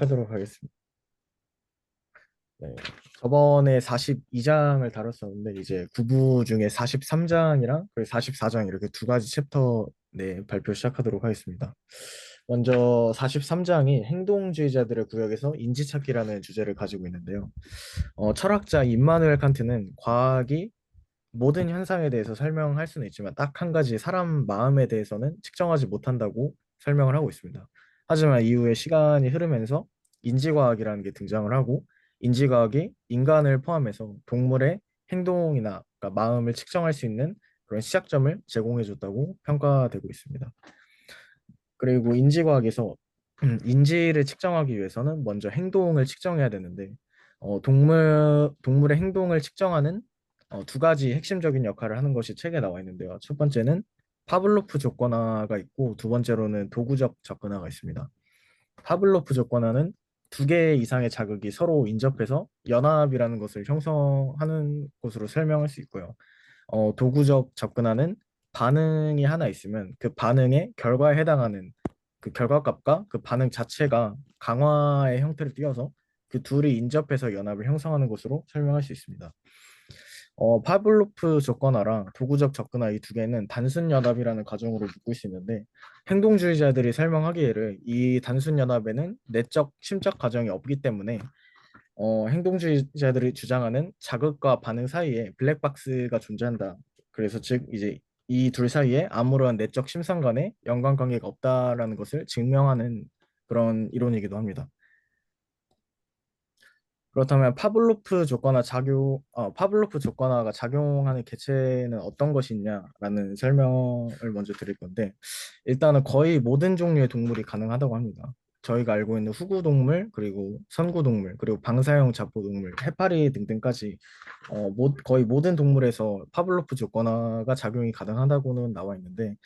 시작하도록 하겠습니다. 네. 저번에 42장을 다뤘었는데 이제 9부 중에 43장이랑 그리고 44장 이렇게 두 가지 챕터 발표 시작하도록 하겠습니다. 먼저 43장이 행동주의자들의 구역에서 인지찾기라는 주제를 가지고 있는데요. 철학자 임마누엘 칸트는 과학이 모든 현상에 대해서 설명할 수는 있지만 딱 한 가지 사람 마음에 대해서는 측정하지 못한다고 설명을 하고 있습니다. 하지만 이후에 시간이 흐르면서 인지과학이라는 게 등장을 하고 인지과학이 인간을 포함해서 동물의 행동이나 그러니까 마음을 측정할 수 있는 그런 시작점을 제공해 줬다고 평가되고 있습니다. 그리고 인지과학에서 인지를 측정하기 위해서는 먼저 행동을 측정해야 되는데 동물의 행동을 측정하는 두 가지 핵심적인 역할을 하는 것이 책에 나와 있는데요. 첫 번째는 파블로프 조건화가 있고 두 번째로는 도구적 접근화가 있습니다. 파블로프 조건화는 두 개 이상의 자극이 서로 인접해서 연합이라는 것을 형성하는 것으로 설명할 수 있고요. 도구적 접근화는 반응이 하나 있으면 그 반응의 결과에 해당하는 그 결과값과 그 반응 자체가 강화의 형태를 띄어서 그 둘이 인접해서 연합을 형성하는 것으로 설명할 수 있습니다. 파블로프 조건화랑 도구적 접근화 이 두 개는 단순 연합이라는 가정으로 묶을 수 있는데 행동주의자들이 설명하기에는 이 단순 연합에는 내적 심적 과정이 없기 때문에 행동주의자들이 주장하는 자극과 반응 사이에 블랙박스가 존재한다. 그래서 즉 이제 이 둘 사이에 아무런 내적 심상 간의 연관관계가 없다라는 것을 증명하는 그런 이론이기도 합니다. 그렇다면 파블로프 조건화가 작용하는 개체는 어떤 것이 있냐라는 설명을 먼저 드릴 건데, 일단은 거의 모든 종류의 동물이 가능하다고 합니다. 저희가 알고 있는 후구동물, 그리고 선구동물, 그리고 방사형 잡포동물, 해파리 등등까지 거의 모든 동물에서 파블로프 조건화가 작용이 가능하다고는 나와 있는데,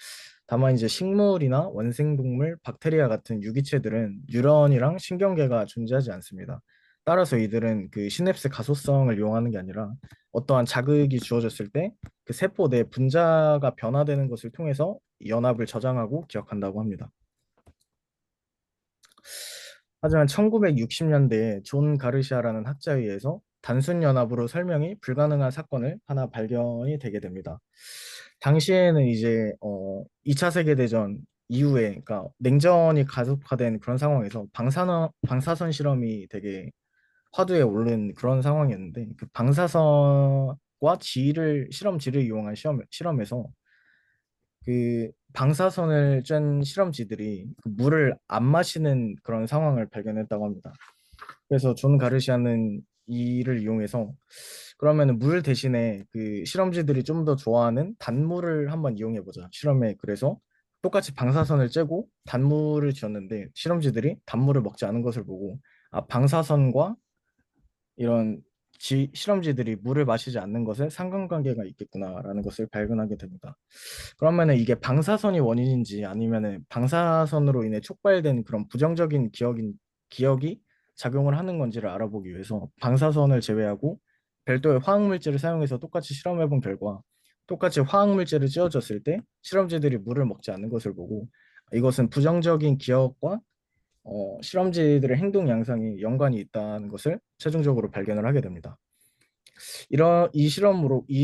다만 이제 식물이나 원생동물, 박테리아 같은 유기체들은 뉴런이랑 신경계가 존재하지 않습니다. 따라서 이들은 그 시냅스 가소성을 이용하는 게 아니라 어떠한 자극이 주어졌을 때 그 세포 내 분자가 변화되는 것을 통해서 연합을 저장하고 기억한다고 합니다. 하지만 1960년대에 존 가르시아라는 학자에 의해서 단순 연합으로 설명이 불가능한 사건을 하나 발견이 되게 됩니다. 당시에는 이제 2차 세계대전 이후에 그러니까 냉전이 가속화된 그런 상황에서 방사선 실험이 되게 화두에 오른 그런 상황이었는데 그 방사선과 실험지를 이용한 실험에서 그 방사선을 쬐 실험지들이 그 물을 안 마시는 그런 상황을 발견했다고 합니다. 그래서 존 가르시아는 이를 이용해서 그러면 물 대신에 그 실험지들이 좀 더 좋아하는 단물을 한번 이용해 보자. 실험에 그래서 똑같이 방사선을 쬐고 단물을 쥐었는데 실험지들이 단물을 먹지 않은 것을 보고 아 방사선과 이런 실험지들이 물을 마시지 않는 것에 상관관계가 있겠구나라는 것을 발견하게 됩니다. 그러면은 이게 방사선이 원인인지 아니면은 방사선으로 인해 촉발된 그런 부정적인 기억이 작용을 하는 건지를 알아보기 위해서 방사선을 제외하고 별도의 화학물질을 사용해서 똑같이 실험해 본 결과 똑같이 화학물질을 찌어줬을 때 실험지들이 물을 먹지 않는 것을 보고 이것은 부정적인 기억과 실험지들의 행동 양상이 연관이 있다는 것을 최종적으로 발견을 하게 됩니다. 이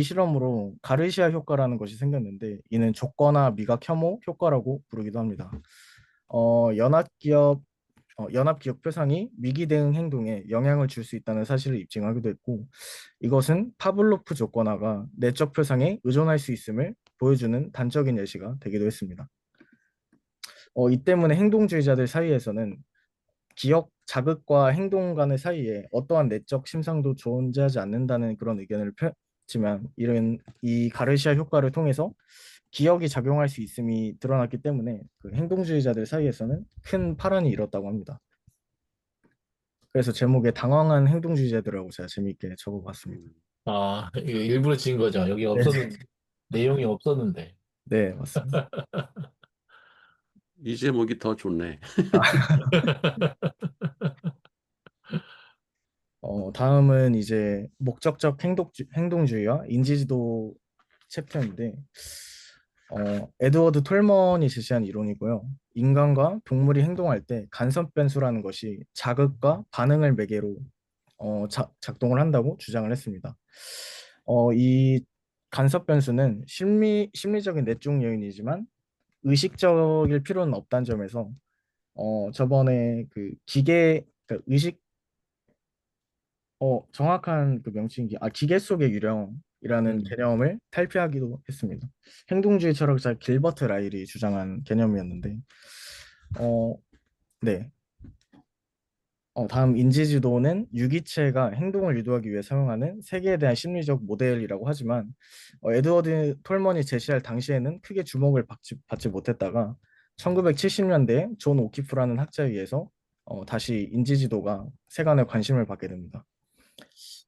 실험으로 가르시아 효과라는 것이 생겼는데 이는 조건화 미각 혐오 효과라고 부르기도 합니다. 어, 연합기업 연합기억 표상이 미기 대응 행동에 영향을 줄 수 있다는 사실을 입증하기도 했고 이것은 파블로프 조건화가 내적 표상에 의존할 수 있음을 보여주는 단적인 예시가 되기도 했습니다. 이 때문에 행동주의자들 사이에서는 기억, 자극과 행동 간의 사이에 어떠한 내적 심상도 존재하지 않는다는 그런 의견을 폈지만 이런 이 가르시아 효과를 통해서 기억이 작용할 수 있음이 드러났기 때문에 그 행동주의자들 사이에서는 큰 파란이 일었다고 합니다. 그래서 제목에 당황한 행동주의자들이라고 제가 재미있게 적어봤습니다. 아, 이거 일부러 지은 거죠. 여기 네, 없었는, 내용이 없었는데. 네, 맞습니다. 이 제목이 더 좋네. 다음은 이제 목적적 행동주의와 인지지도 챕터인데 에드워드 톨먼이 제시한 이론이고요. 인간과 동물이 행동할 때 간섭 변수라는 것이 자극과 반응을 매개로 작동을 한다고 주장을 했습니다. 이 간섭 변수는 심리적인 내적 요인이지만 의식적일 필요는 없다는 점에서 저번에 그 그러니까 정확한 그 기계 속의 유령이라는 음. 개념을 탈피하기도 했습니다. 행동주의 철학자 길버트 라일이 주장한 개념이었는데, 어, 네. 다음 인지지도는 유기체가 행동을 유도하기 위해 사용하는 세계에 대한 심리적 모델이라고 하지만, 에드워드 톨먼이 제시할 당시에는 크게 주목을 받지 못했다가 1970년대에 존 오키프라는 학자에 의해서 다시 인지지도가 세간의 관심을 받게 됩니다.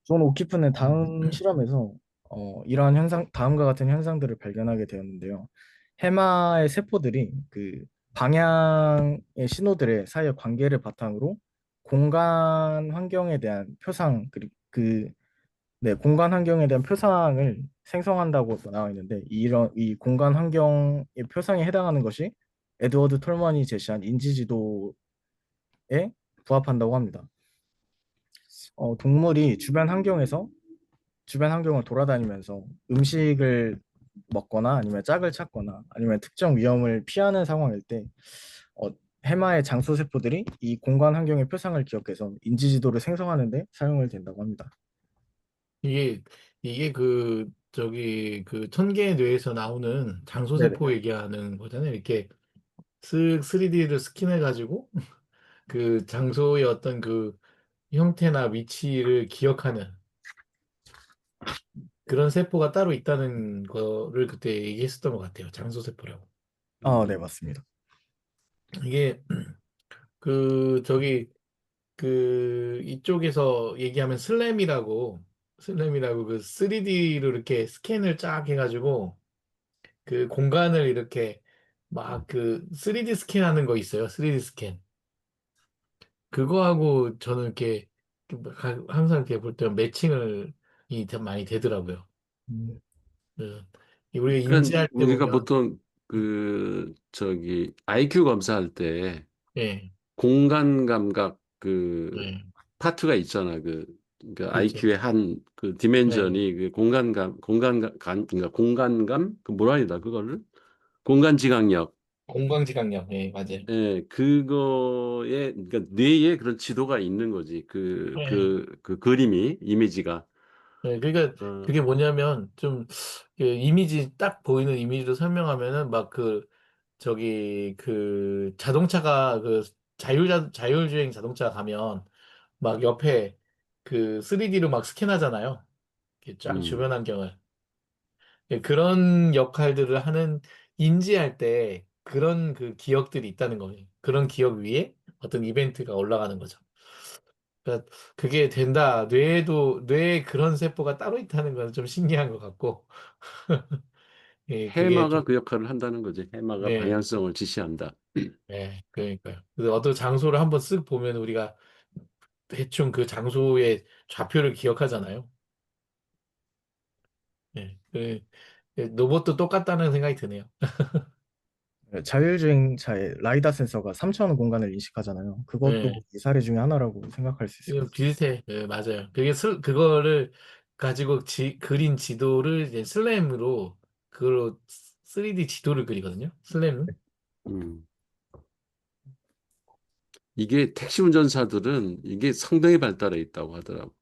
존 오키프는 다음 실험에서 이러한 다음과 같은 현상들을 발견하게 되었는데요. 해마의 세포들이 그 방향의 신호들의 사이의 관계를 바탕으로 공간 환경에 대한 공간 환경에 대한 표상을 생성한다고 나와 있는데, 이 공간 환경의 표상에 해당하는 것이 에드워드 톨먼이 제시한 인지지도에 부합한다고 합니다. 동물이 주변 환경을 돌아다니면서 음식을 먹거나 아니면 짝을 찾거나 아니면 특정 위험을 피하는 상황일 때 어, 해마의 장소 세포들이 이 공간 환경의 표상을 기억해서 인지지도를 생성하는 데 사용을 된다고 합니다. 이게 이게 저기 그 천개의 뇌에서 나오는 네네. 장소세포 얘기하는 거잖아요. 이렇게 쓱 3D를 스캔해가지고 그 장소의 어떤 그 형태나 위치를 기억하는 그런 세포가 따로 있다는 거를 그때 얘기했었던 것 같아요. 장소세포라고. 네, 맞습니다. 이게 저기 이쪽에서 얘기하면 슬램이라고 그 3D로 이렇게 스캔을 쫙 해가지고 그 공간을 이렇게 막 그 3D 스캔하는 거 있어요. 3D 스캔. 그거하고 저는 이렇게 항상 이렇게 볼 때 매칭을 많이 되더라고요. 음, 그 우리가 그러니까 인지할 때 우리가 보면 보통 그 저기 IQ 검사할 때 예, 공간 감각 그 예, 파트가 있잖아. 그 그렇죠. IQ의 한 그 네, 디멘전이 그 그러니까 공간감 그 뭐라 해야 되나 그거를 공간 지각력. 공광지각력, 예, 맞아요. 예, 그거에 그러니까 뇌에 그런 지도가 있는 거지. 예, 그 그림이 이미지가 예, 그러니까 어, 그게 뭐냐면 좀 그 이미지 딱 보이는 이미지로 설명하면은 막 저기 자동차가 자율주행 자동차 가면 막 옆에 그 3D로 막 스캔하잖아요. 이렇게 쫙 음, 주변 환경을. 예, 그런 역할들을 하는 인지할 때 그런 그 기억들이 있다는 거예요. 그런 기억 위에 어떤 이벤트가 올라가는 거죠. 그러니까 그게 된다. 뇌에 그런 세포가 따로 있다는 건 좀 신기한 것 같고, 예, 그게 좀, 해마가 그 역할을 한다는 거지. 해마가 예, 방향성을 지시한다. 예, 그러니까요. 그래서 어떤 장소를 한번 쓱 보면 우리가 대충 그 장소의 좌표를 기억하잖아요. 예, 로봇도 똑같다는 생각이 드네요. 자율주행차의 라이다 센서가 3차원 공간을 인식하잖아요. 그것도 예. 이 사례 중에 하나라고 생각할 수 있을 것 이거 같습니다. 비슷해. 예, 맞아요. 그거를 가지고 그린 지도를 이제 슬램으로, 그걸로 3D 지도를 그리거든요. 슬램은. 음. 이게 택시 운전사들은 이게 상당히 발달해 있다고 하더라고.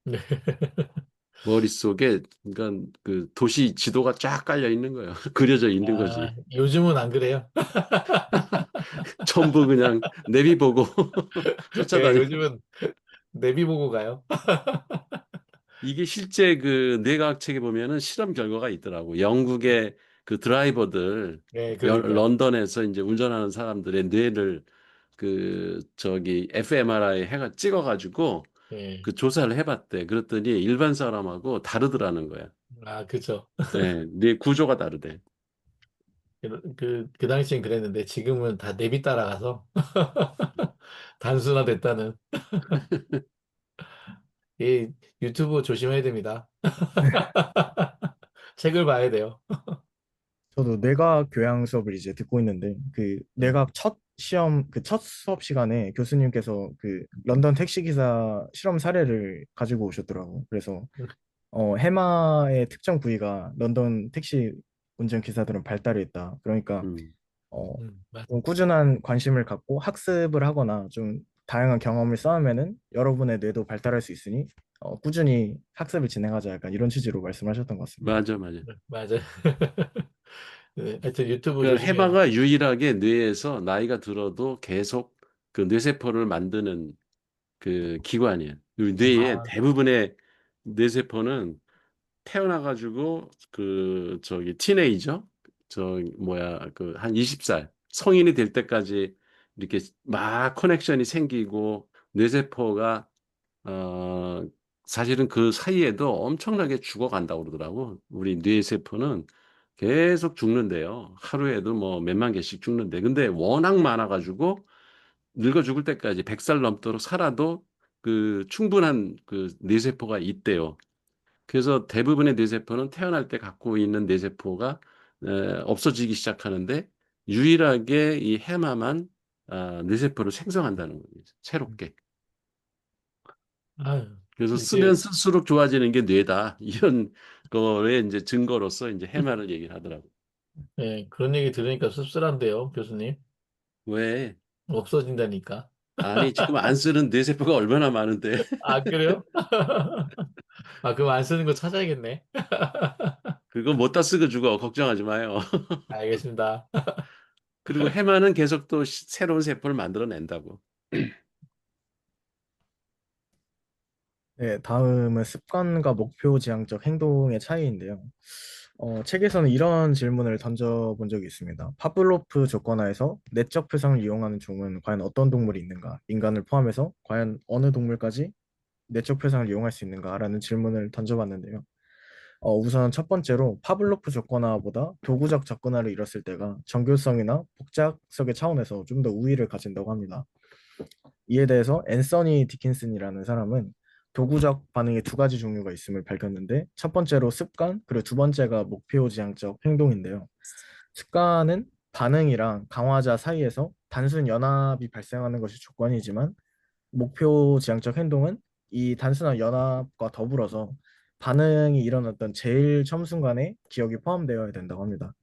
네. 머릿속에 그러니까 그 도시 지도가 쫙 깔려 있는 거예요. 그려져 있는 아, 거지. 요즘은 안 그래요? 전부 그냥 내비 보고 예, 쫓아다녀. 요즘은 내비 보고 가요. 이게 실제 그 뇌과학 책에 보면은 실험 결과가 있더라고. 영국의 그 드라이버들 예, 그러니까요. 런던에서 이제 운전하는 사람들의 뇌를 그 저기 fMRI 해가 찍어가지고 예. 그 조사를 해봤대. 그랬더니 일반 사람하고 다르더라는 거야. 아, 그죠. 네, 뇌 구조가 다르대. 그 당시엔 그랬는데 지금은 다 내비 따라가서 단순화됐다는. 이 유튜브 조심해야 됩니다. 책을 봐야 돼요. 저도 뇌과학 교양 수업을 이제 듣고 있는데 그 음, 뇌과학 첫 시험 그 첫 수업 시간에 교수님께서 그 런던 택시 기사 실험 사례를 가지고 오셨더라고. 그래서 음, 해마의 특정 부위가 런던 택시 운전 기사들은 발달해 있다. 그러니까 음. 어, 맞, 좀 꾸준한 관심을 갖고 학습을 하거나 좀 다양한 경험을 쌓으면은 여러분의 뇌도 발달할 수 있으니 꾸준히 학습을 진행하자. 약간 이런 취지로 말씀하셨던 것 같습니다. 맞아, 맞아. 맞아. 네, 하여튼 유튜브 그 조심해요. 해마가 유일하게 뇌에서 나이가 들어도 계속 그 뇌세포를 만드는 그 기관이에요. 우리 뇌의 아, 대부분의 뇌세포는 태어나가지고 그 저기 티네이저 저 뭐야 그 한 20살 성인이 될 때까지 이렇게 막 커넥션이 생기고 뇌세포가 어 사실은 그 사이에도 엄청나게 죽어간다고 그러더라고. 우리 뇌세포는 계속 죽는데요. 하루에도 뭐 몇만 개씩 죽는데 근데 워낙 많아가지고 늙어 죽을 때까지 100살 넘도록 살아도 그 충분한 그 뇌세포가 있대요. 그래서 대부분의 뇌세포는 태어날 때 갖고 있는 뇌세포가 없어지기 시작하는데 유일하게 이 해마만 뇌세포를 생성한다는 거예요. 새롭게. 아유, 그래서 쓰면 이제 쓸수록 좋아지는 게 뇌다. 이런 거에 이제 증거로서 이제 해마를 얘기를 하더라고. 네, 그런 얘기 들으니까 씁쓸한데요, 교수님. 왜? 없어진다니까. 아니, 지금 안 쓰는 뇌세포가 얼마나 많은데. 아, 그래요? 아, 그럼 안 쓰는 거 찾아야겠네. 그거 못 다 쓰고 죽어. 걱정하지 마요. 알겠습니다. 그리고 해마는 계속 또 새로운 세포를 만들어낸다고. 네, 다음은 습관과 목표 지향적 행동의 차이인데요. 책에서는 이런 질문을 던져본 적이 있습니다. 파블로프 조건하에서 내적 표상을 이용하는 종은 과연 어떤 동물이 있는가? 인간을 포함해서 과연 어느 동물까지 내적 표상을 이용할 수 있는가라는 질문을 던져봤는데요. 우선 첫 번째로 파블로프 접근화보다 도구적 접근화를 이뤘을 때가 정교성이나 복잡성의 차원에서 좀 더 우위를 가진다고 합니다. 이에 대해서 앤서니 디킨슨이라는 사람은 도구적 반응의 두 가지 종류가 있음을 밝혔는데 첫 번째로 습관, 그리고 두 번째가 목표 지향적 행동인데요. 습관은 반응이랑 강화자 사이에서 단순 연합이 발생하는 것이 조건이지만 목표 지향적 행동은 이 단순한 연합과 더불어서 반응이 일어났던 제일 처음 순간에 기억이 포함되어야 된다고 합니다.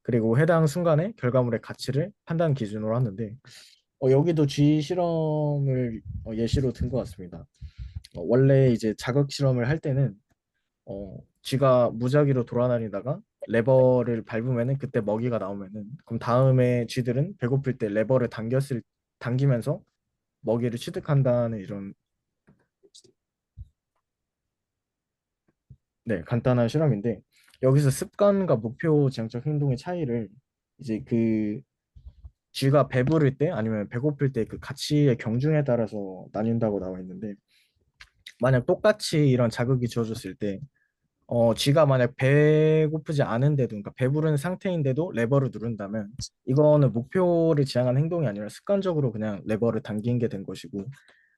그리고 해당 순간의 결과물의 가치를 판단 기준으로 하는데 여기도 G 실험을 예시로 든 것 같습니다. 원래 이제 자극 실험을 할 때는 쥐가 무작위로 돌아다니다가 레버를 밟으면은 그때 먹이가 나오면은 그럼 다음에 쥐들은 배고플 때 레버를 당기면서 먹이를 취득한다는 이런 네, 간단한 실험인데 여기서 습관과 목표 지향적 행동의 차이를 이제 그 쥐가 배부를 때 아니면 배고플 때 그 가치의 경중에 따라서 나뉜다고 나와 있는데 만약 똑같이 이런 자극이 주어졌을 때 쥐가 만약 배고프지 않은데도 그러니까 배부른 상태인데도 레버를 누른다면 이거는 목표를 지향한 행동이 아니라 습관적으로 그냥 레버를 당긴 게 된 것이고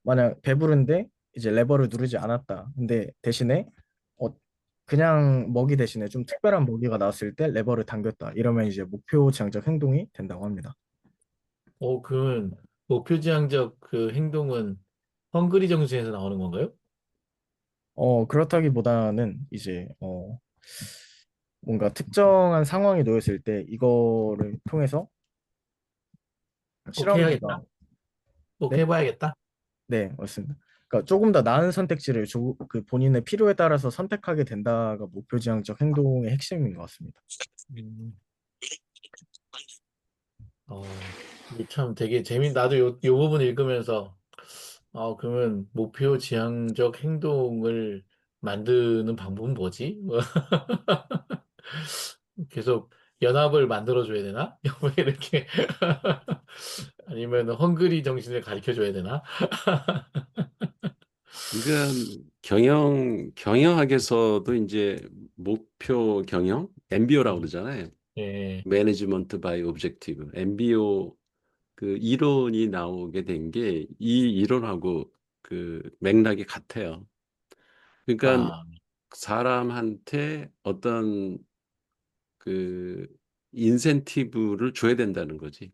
만약 배부른데 이제 레버를 누르지 않았다. 근데 대신에 어, 그냥 먹이 대신에 좀 특별한 먹이가 나왔을 때 레버를 당겼다. 이러면 이제 목표 지향적 행동이 된다고 합니다. 그러면 목표지향적 그 행동은 헝그리 정신에서 나오는 건가요? 그렇다기보다는 이제 뭔가 특정한 상황에 놓였을 때 이거를 통해서 꼭 실험자가 해야겠다. 꼭 네? 해봐야겠다. 네, 맞습니다. 그러니까 조금 더 나은 선택지를 그 본인의 필요에 따라서 선택하게 된다가 목표지향적 행동의 핵심인 것 같습니다. 음, 이게 참 되게 나도 요 부분 읽으면서, 그러면 목표 지향적 행동을 만드는 방법은 뭐지? 뭐 계속 연합을 만들어줘야 되나? 뭐 이렇게. 아니면 헝그리 정신을 가르쳐 줘야 되나? 그러니까 경영학에서도 이제 목표 경영, MBO라고 음, 그러잖아요. 예. Management by Objective, MBO 그 이론이 나오게 된 게 이 이론하고 그 맥락이 같아요. 그러니까 아, 사람한테 어떤 그 인센티브를 줘야 된다는 거지.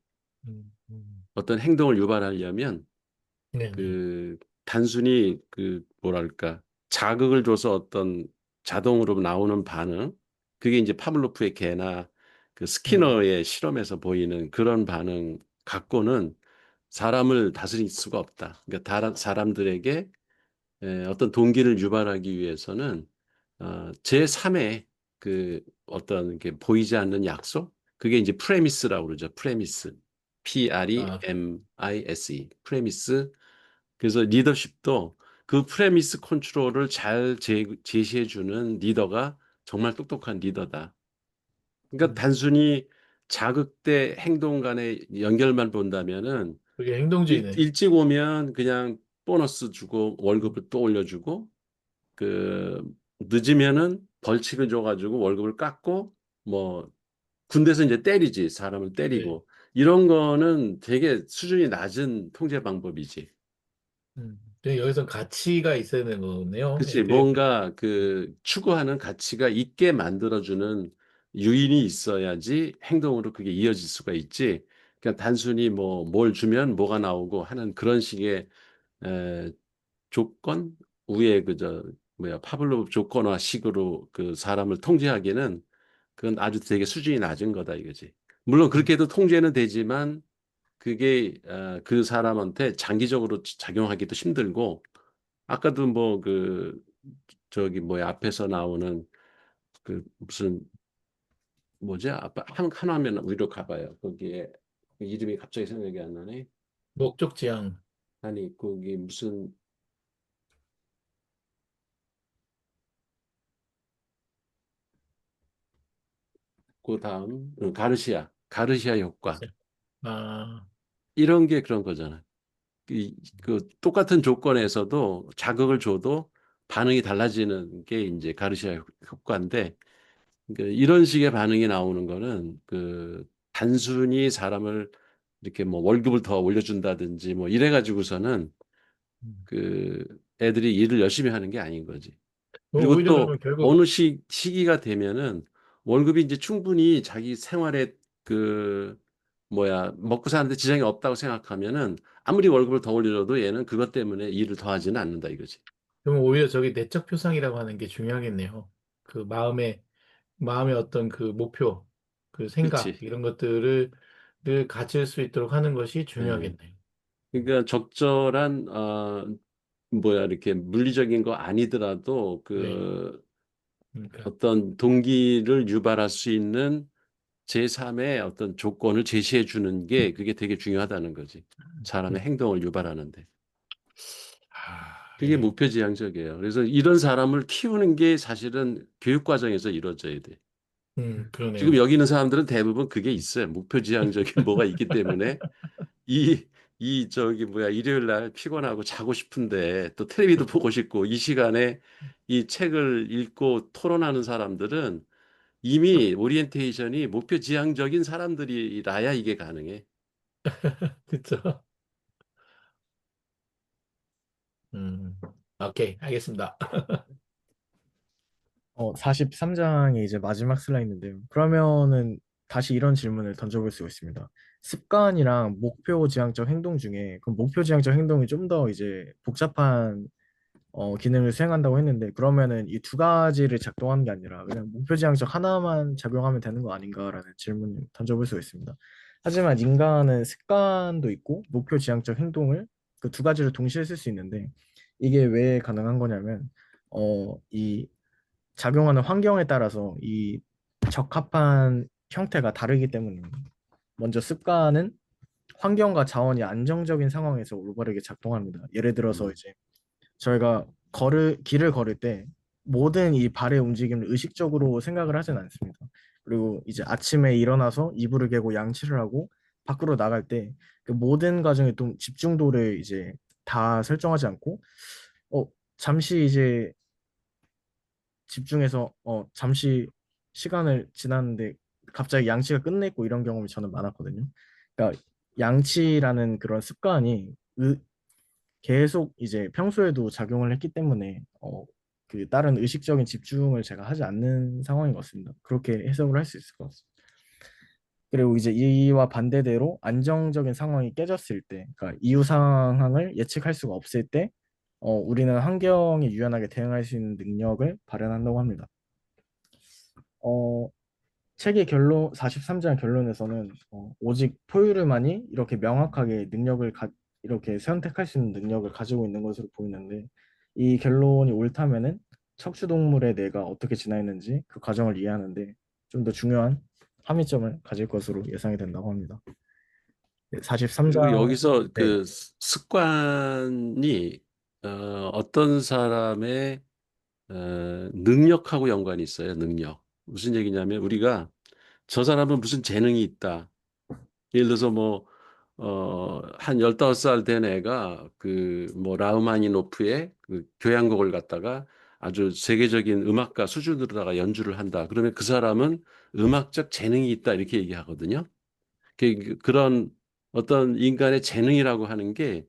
음, 음. 어떤 행동을 유발하려면 네네. 그 단순히 그 뭐랄까 자극을 줘서 어떤 자동으로 나오는 반응 그게 이제 파블로프의 개나 그 음, 스키너의 실험에서 보이는 그런 반응 갖고는 사람을 다스릴 수가 없다. 그러니까 사람들에게 어떤 동기를 유발하기 위해서는 제3의 그 어떤 게 보이지 않는 약속 그게 이제 프레미스라고 그러죠. 프레미스. 아, PREMISE. 프레미스. 그래서 리더십도 그 프레미스 컨트롤을 잘 제시해 주는 리더가 정말 똑똑한 리더다. 그러니까 음. 단순히 자극대 행동 간의 연결만 본다면은 그게 행동주의네. 일찍 오면 그냥 보너스 주고 음, 월급을 또 올려주고 그 늦으면은 벌칙을 줘가지고 월급을 깎고 뭐 군대에서 이제 때리지 사람을 네. 때리고 이런 거는 되게 수준이 낮은 통제 방법이지. 근데 여기서 가치가 있어야 되는 거네요. 그치 애들의 뭔가 그 추구하는 가치가 있게 만들어주는 유인이 있어야지 행동으로 그게 이어질 수가 있지. 그러니까 단순히 뭐 뭘 주면 뭐가 나오고 하는 그런 식의 에, 조건 우에 그저 뭐야 파블로브 조건화식으로 그 사람을 통제하기는 그건 아주 되게 수준이 낮은 거다 이거지. 물론 음, 그렇게 해도 통제는 되지만 그게 그 사람한테 장기적으로 작용하기도 힘들고 아까도 뭐 그 저기 뭐야 앞에서 나오는 그 무슨 뭐지 아빠 하나면 위로 가봐요. 거기에 그 이름이 갑자기 생각이 안 나네. 목적 지향. 아니 거기 무슨 그 다음 가르시아 효과 아, 이런 게 그런 거잖아. 그 똑같은 조건에서도 자극을 줘도 반응이 달라지는 게 이제 가르시아 효과인데 이런 식의 반응이 나오는 거는 그 단순히 사람을 이렇게 뭐 월급을 더 올려준다든지 뭐 이래 가지고서는 음. 그 애들이 일을 열심히 하는 게 아닌 거지. 그리고 오히려 또 그러면 결국 어느 시기가 되면은 월급이 이제 충분히 자기 생활에 그 뭐야 먹고 사는데 지장이 없다고 생각하면은 아무리 월급을 더 올려줘도 얘는 그것 때문에 일을 더 하지는 않는다 이거지. 그러면 오히려 저기 내적 표상이라고 하는 게 중요하겠네요. 그 마음의 어떤 그 목표, 그 생각 그렇지. 이런 것들을 늘 가질 수 있도록 하는 것이 예. 중요하겠네요. 그러니까 적절한 뭐야 이렇게 물리적인 거 아니더라도 네. 그 그러니까 어떤 동기를 유발할 수 있는 제3의 어떤 조건을 제시해 주는 게 그게 되게 중요하다는 거지. 사람의 음. 행동을 유발하는데. 그게 예. 목표지향적이에요. 그래서 이런 사람을 키우는 게 사실은 교육 과정에서 이루어져야 돼. 지금 그러네요. 여기 있는 사람들은 대부분 그게 있어요. 목표지향적인 뭐가 있기 때문에 이, 저기 뭐야, 일요일 날 피곤하고 자고 싶은데 또 텔레비도 보고 싶고 이 시간에 이 책을 읽고 토론하는 사람들은 이미 오리엔테이션이 목표지향적인 사람들이라야 이게 가능해. 그렇죠. 음, 오케이, 알겠습니다. 43장이 이제 마지막 슬라이드인데요. 그러면은 다시 이런 질문을 던져볼 수 있습니다. 습관이랑 목표 지향적 행동 중에 그 목표 지향적 행동이 좀 더 이제 복잡한 기능을 수행한다고 했는데 그러면은 이 두 가지를 작동하는 게 아니라 그냥 목표 지향적 하나만 작용하면 되는 거 아닌가라는 질문을 던져볼 수 있습니다. 하지만 인간은 습관도 있고 목표 지향적 행동을 그 두 가지를 동시에 쓸 수 있는데 이게 왜 가능한 거냐면 이 작용하는 환경에 따라서 이 적합한 형태가 다르기 때문입니다. 먼저 습관은 환경과 자원이 안정적인 상황에서 올바르게 작동합니다. 예를 들어서 음, 이제 저희가 길을 걸을 때 모든 이 발의 움직임을 의식적으로 생각을 하진 않습니다. 그리고 이제 아침에 일어나서 이불을 개고 양치를 하고 밖으로 나갈 때 그 모든 과정에 좀 집중도를 이제 다 설정하지 않고 어 잠시 이제 집중해서 잠시 시간을 지났는데 갑자기 양치가 끝냈고 이런 경험이 저는 많았거든요. 그러니까 양치라는 그런 습관이 계속 이제 평소에도 작용을 했기 때문에 그 다른 의식적인 집중을 제가 하지 않는 상황인 것 같습니다. 그렇게 해석을 할 수 있을 것 같습니다. 그리고 이제 이와 반대대로 안정적인 상황이 깨졌을 때, 그러니까 이후 상황을 예측할 수가 없을 때, 우리는 환경에 유연하게 대응할 수 있는 능력을 발현한다고 합니다. 어, 책의 결론, 43장 결론에서는 오직 포유류만이 이렇게 명확하게 이렇게 선택할 수 있는 능력을 가지고 있는 것으로 보이는데, 이 결론이 옳다면은 척추동물의 뇌가 어떻게 진화했는지 그 과정을 이해하는데 좀 더 중요한 함의점을 가질 것으로 예상이 된다고 합니다. 그리고 43장. 여기서 네. 그 습관이 어떤 사람의 능력하고 연관이 있어요. 능력. 무슨 얘기냐면 우리가 저 사람은 무슨 재능이 있다. 예를 들어서 뭐 한 15살 된 애가 그 뭐 라흐마니노프의 그 교향곡을 갖다가 아주 세계적인 음악가 수준으로다가 연주를 한다. 그러면 그 사람은 음악적 재능이 있다 이렇게 얘기하거든요. 그런 어떤 인간의 재능이라고 하는 게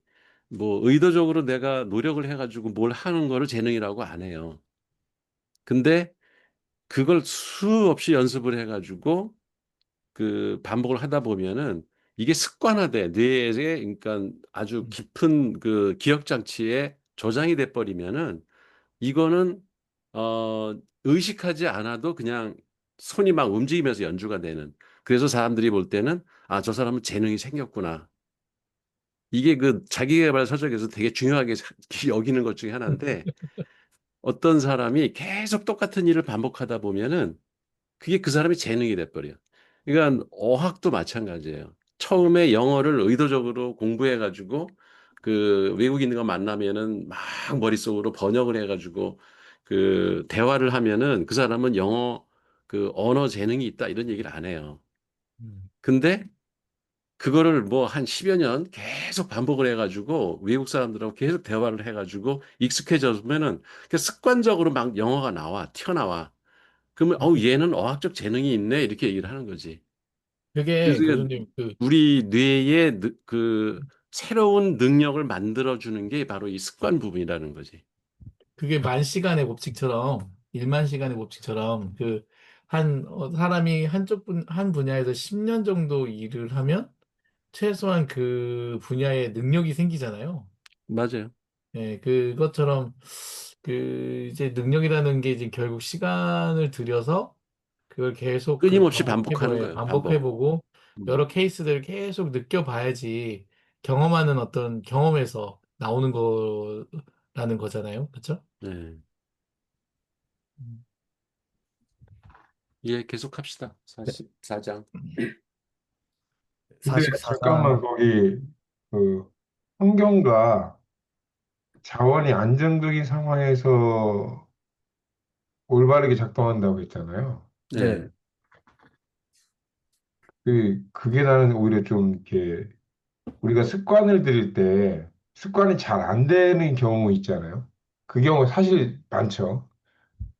뭐 의도적으로 내가 노력을 해가지고 뭘 하는 거를 재능이라고 안 해요. 근데 그걸 수없이 연습을 해가지고 그 반복을 하다 보면은 이게 습관화돼 뇌에 그러니까 아주 깊은 그 기억 장치에 저장이 돼 버리면은 이거는 의식하지 않아도 그냥 손이 막 움직이면서 연주가 되는. 그래서 사람들이 볼 때는 아, 저 사람은 재능이 생겼구나. 이게 그 자기계발 서적에서 되게 중요하게 여기는 것 중에 하나인데 어떤 사람이 계속 똑같은 일을 반복하다 보면은 그게 그 사람의 재능이 돼버려요. 그러니까 어학도 마찬가지예요. 처음에 영어를 의도적으로 공부해가지고 그 외국인과 만나면은 막 머릿속으로 번역을 해가지고 그 대화를 하면은 그 사람은 영어 그 언어 재능이 있다 이런 얘기를 안 해요. 음. 근데 그거를 뭐 한 10여 년 계속 반복을 해가지고 외국 사람들하고 계속 대화를 해가지고 익숙해졌으면은 그 습관적으로 막 영어가 튀어나와. 그러면 얘는 어학적 재능이 있네 이렇게 얘기를 하는 거지. 그게 그래서 이게 교수님 그 우리 뇌에 그 새로운 능력을 만들어주는 게 바로 이 습관 부분이라는 거지. 그게 만 시간의 법칙처럼 1만 시간의 법칙처럼 그 한 사람이 한 분야에서 10년 정도 일을 하면 최소한 그 분야에 능력이 생기잖아요. 맞아요. 예, 그것처럼 그 이제 능력이라는 게 이제 결국 시간을 들여서 그걸 계속 그 끊임없이 반복하는 거예요. 반복. 반복해보고 음, 여러 케이스들을 계속 느껴봐야지 경험하는 어떤 경험에서 나오는 거라는 거잖아요. 그렇죠? 네. 예, 계속 합시다. 44장. 근데 44장. 잠깐만 거기 그 환경과 자원이 안정적인 상황에서 올바르게 작동한다고 했잖아요. 네. 네. 그게 나는 오히려 좀 이렇게 우리가 습관을 들일 때 습관이 잘 안 되는 경우 있잖아요. 그 경우 사실 많죠.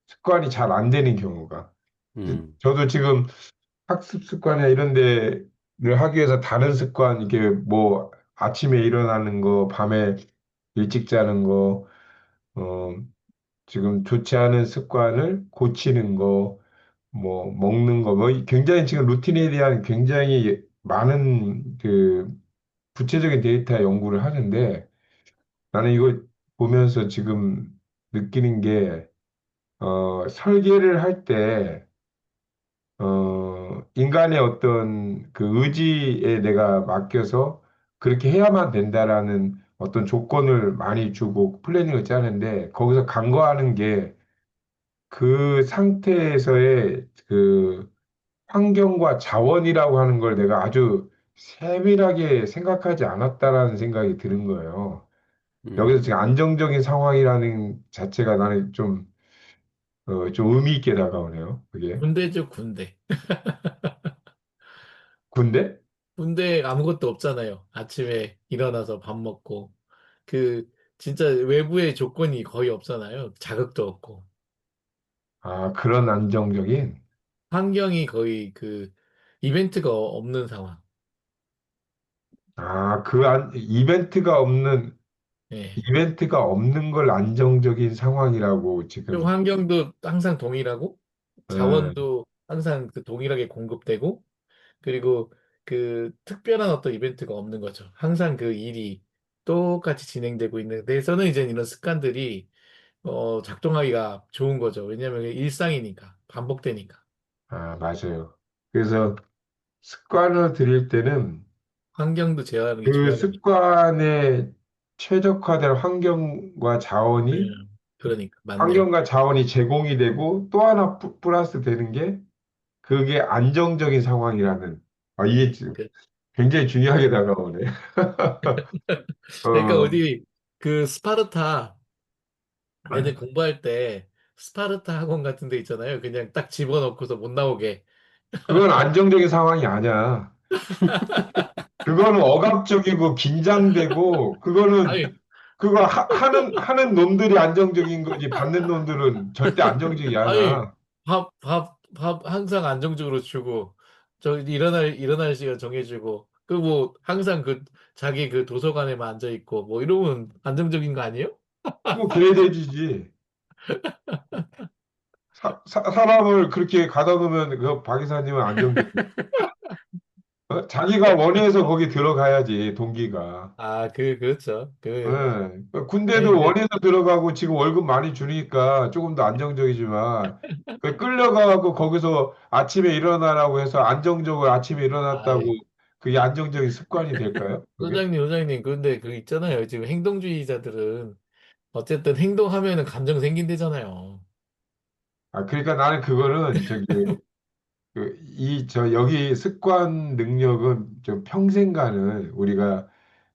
습관이 잘 안 되는 경우가. 음, 저도 지금 학습 습관이나 이런 데를 하기 위해서 다른 습관, 이게 뭐 아침에 일어나는 거, 밤에 일찍 자는 거, 어, 지금 좋지 않은 습관을 고치는 거, 뭐 먹는 거, 뭐 굉장히 지금 루틴에 대한 굉장히 많은 그 구체적인 데이터 연구를 하는데 나는 이걸 보면서 지금 느끼는 게 설계를 할 때 인간의 어떤 그 의지에 내가 맡겨서 그렇게 해야만 된다라는 어떤 조건을 많이 주고 플래닝을 짜는데 거기서 간과하는 게 그 상태에서의 그 환경과 자원이라고 하는 걸 내가 아주 세밀하게 생각하지 않았다라는 생각이 드는 거예요. 여기서 음. 지금 안정적인 상황이라는 자체가 나는 좀 의미 있게 다가오네요. 그게. 군대죠, 군대. 군대? 군대 아무것도 없잖아요. 아침에 일어나서 밥 먹고. 그, 진짜 외부의 조건이 거의 없잖아요. 자극도 없고. 아, 그런 안정적인? 환경이 거의 그, 이벤트가 없는 상황. 아, 예. 이벤트가 없는 걸 안정적인 상황이라고 그리고 지금, 환경도 항상 동일하고, 예, 자원도 항상 그 동일하게 공급되고, 그리고 그 특별한 어떤 이벤트가 없는 거죠. 항상 그 일이 똑같이 진행되고 있는 데서는 이제 이런 습관들이 작동하기가 좋은 거죠. 왜냐하면 이게 일상이니까, 반복되니까. 아, 맞아요. 그래서 습관을 들일 때는 환경도 제어하는 게 그 중요하겠네요. 습관에 최적화될 환경과 자원이 그러니까, 맞네. 제공이 되고 또 하나 플러스 되는 게 그게 안정적인 상황이라는 이게 지금 그, 굉장히 중요하게 다가오네. 그러니까 어, 어디 그 스파르타 애들 공부할 때 스파르타 학원 같은 데 있잖아요. 그냥 딱 집어넣고서 못 나오게. 그건 안정적인 상황이 아니야. 그거는 억압적이고 긴장되고 아니, 그거 하는 놈들이 안정적인 거지 받는 놈들은 절대 안정적이 아니, 않아. 밥 항상 안정적으로 주고, 일어날 시간 정해주고, 그 뭐, 항상 자기 그 도서관에만 앉아있고, 뭐, 이러면 안정적인 거 아니에요? 그거 개돼지지. 사람을 그렇게 가다놓으면 그 박 이사님은 안정적이야. 자기가 원해서 거기 들어가야지 동기가. 아, 그렇죠. 예. 아니, 군대도 원해서 들어가고 지금 월급 많이 주니까 조금 더 안정적이지만 끌려가고 거기서 아침에 일어나라고 해서 안정적으로 아침에 일어났다고 아이, 그게 안정적인 습관이 될까요? 그게? 소장님, 근데 그 있잖아요. 지금 행동주의자들은 어쨌든 행동하면은 감정 생긴대잖아요. 그러니까 나는 그거는 여기 습관 능력은 좀 평생 가는 우리가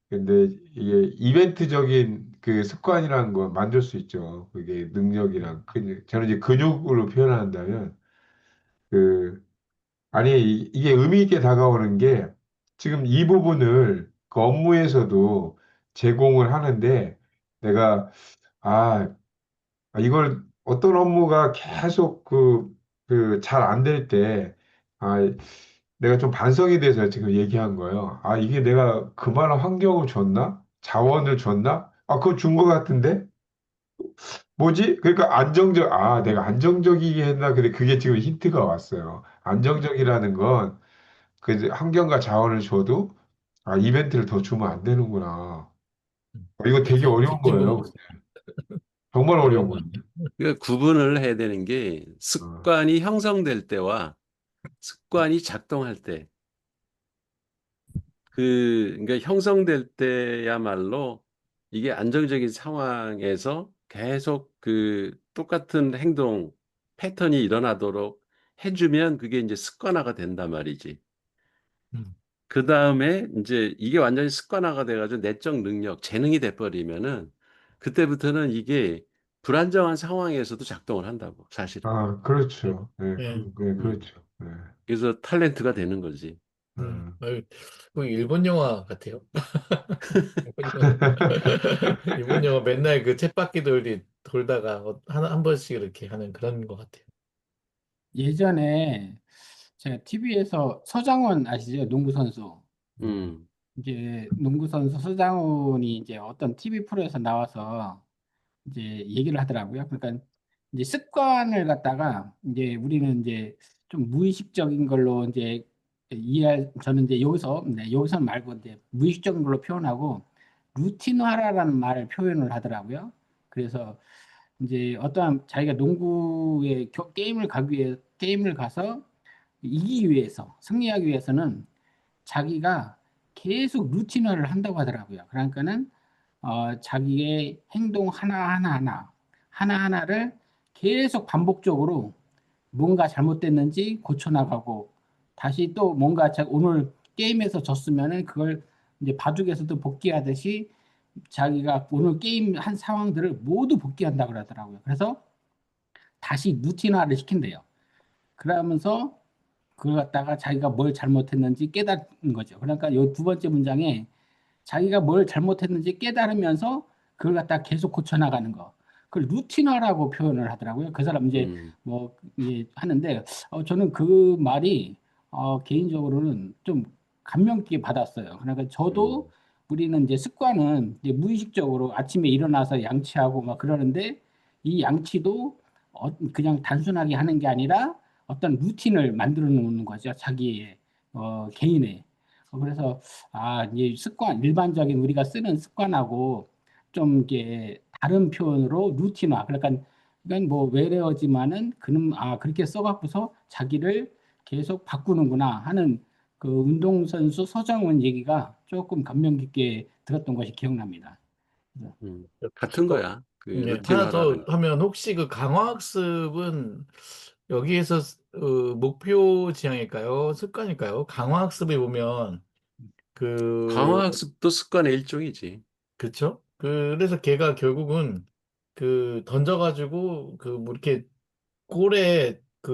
근데 이게 이벤트적인 그 습관이라는 거 만들 수 있죠. 그게 능력이랑 저는 이제 근육으로 표현한다면 그 아니 이게 의미 있게 다가오는 게 지금 이 부분을 그 업무에서도 제공을 하는데 내가 아 이걸 어떤 업무가 계속 잘 안 될 때 아 내가 좀 반성이 돼서 지금 얘기한 거예요. 이게 내가 그만한 환경을 줬나? 자원을 줬나? 그거 준 것 같은데? 뭐지? 그러니까 내가 안정적이게 했나? 근데 그게 지금 힌트가 왔어요. 안정적이라는 건 그 이제 환경과 자원을 줘도 이벤트를 더 주면 안 되는구나. 이거 되게 어려운 지금 보고 거예요. 정말 어려운 어려운 거 거예요. 같아요. 그 구분을 해야 되는 게 어. 습관이 형성될 때와 습관이 작동할 때 그러니까 형성될 때야말로 이게 안정적인 상황에서 계속 그 똑같은 행동 패턴이 일어나도록 해주면 그게 이제 습관화가 된단 말이지. 음, 그 다음에 이제 이게 완전히 습관화가 돼가지고 내적 능력, 재능이 돼버리면은 그때부터는 이게 불안정한 상황에서도 작동을 한다고, 사실은. 그렇죠. 네, 예. 네, 음. 그렇죠. 네. 그래서 탤런트가 되는 거지. 음. 아유, 그 일본 영화 같아요. 일본 영화. 일본 영화 맨날 그 쳇바퀴 돌다가 한 번씩 이렇게 하는 그런 것 같아요. 예전에 제가 TV에서 서장훈 아시죠? 농구 선수. 음, 이제 농구 선수 서장훈이 이제 어떤 TV 프로에서 나와서 이제 얘기를 하더라고요. 그러니까 이제 습관을 갖다가 이제 우리는 이제 좀 무의식적인 걸로 이제 저는 이제 여기서 말고 이제 무의식적인 걸로 표현하고 루틴화라는 말을 표현을 하더라고요. 그래서 이제 어떠한 자기가 농구에 게임을 가서 이기기 위해서 승리하기 위해서는 자기가 계속 루틴화를 한다고 하더라고요. 그러니까는 자기의 행동 하나하나를 계속 반복적으로 뭔가 잘못됐는지 고쳐나가고 다시 또 뭔가 오늘 게임에서 졌으면은 그걸 이제 바둑에서도 복귀하듯이 자기가 오늘 게임 한 상황들을 모두 복귀한다 그러더라고요. 그래서 다시 루틴화를 시킨대요. 그러면서 그걸 갖다가 자기가 뭘 잘못했는지 깨닫는 거죠. 그러니까 이 두 번째 문장에 자기가 뭘 잘못했는지 깨달으면서 그걸 갖다 계속 고쳐나가는 거. 그걸 루틴화라고 표현을 하더라고요. 그 사람 이제 음, 뭐 이제 하는데 저는 그 말이 개인적으로는 좀 감명 깊게 받았어요. 그러니까 저도 음, 우리는 이제 습관은 이제 무의식적으로 아침에 일어나서 양치하고 막 그러는데 이 양치도 그냥 단순하게 하는 게 아니라 어떤 루틴을 만들어 놓는 거죠. 자기의 개인의. 그래서 이제 습관, 일반적인 우리가 쓰는 습관하고 좀 이게 다른 표현으로 루틴화. 그러니까 뭐 외래어지만은 그는 그렇게 써갖고서 자기를 계속 바꾸는구나 하는 그 운동선수 서정훈 얘기가 조금 감명 깊게 들었던 것이 기억납니다. 그래서 같은 또, 거야. 그 네, 하나 더 루틴화라는 거. 하면 혹시 그 강화학습은 여기에서 목표 지향일까요? 습관일까요? 강화학습에 보면 그 강화학습도 습관의 일종이지. 그쵸? 그래서 걔가 결국은 그 던져가지고 그 뭐 이렇게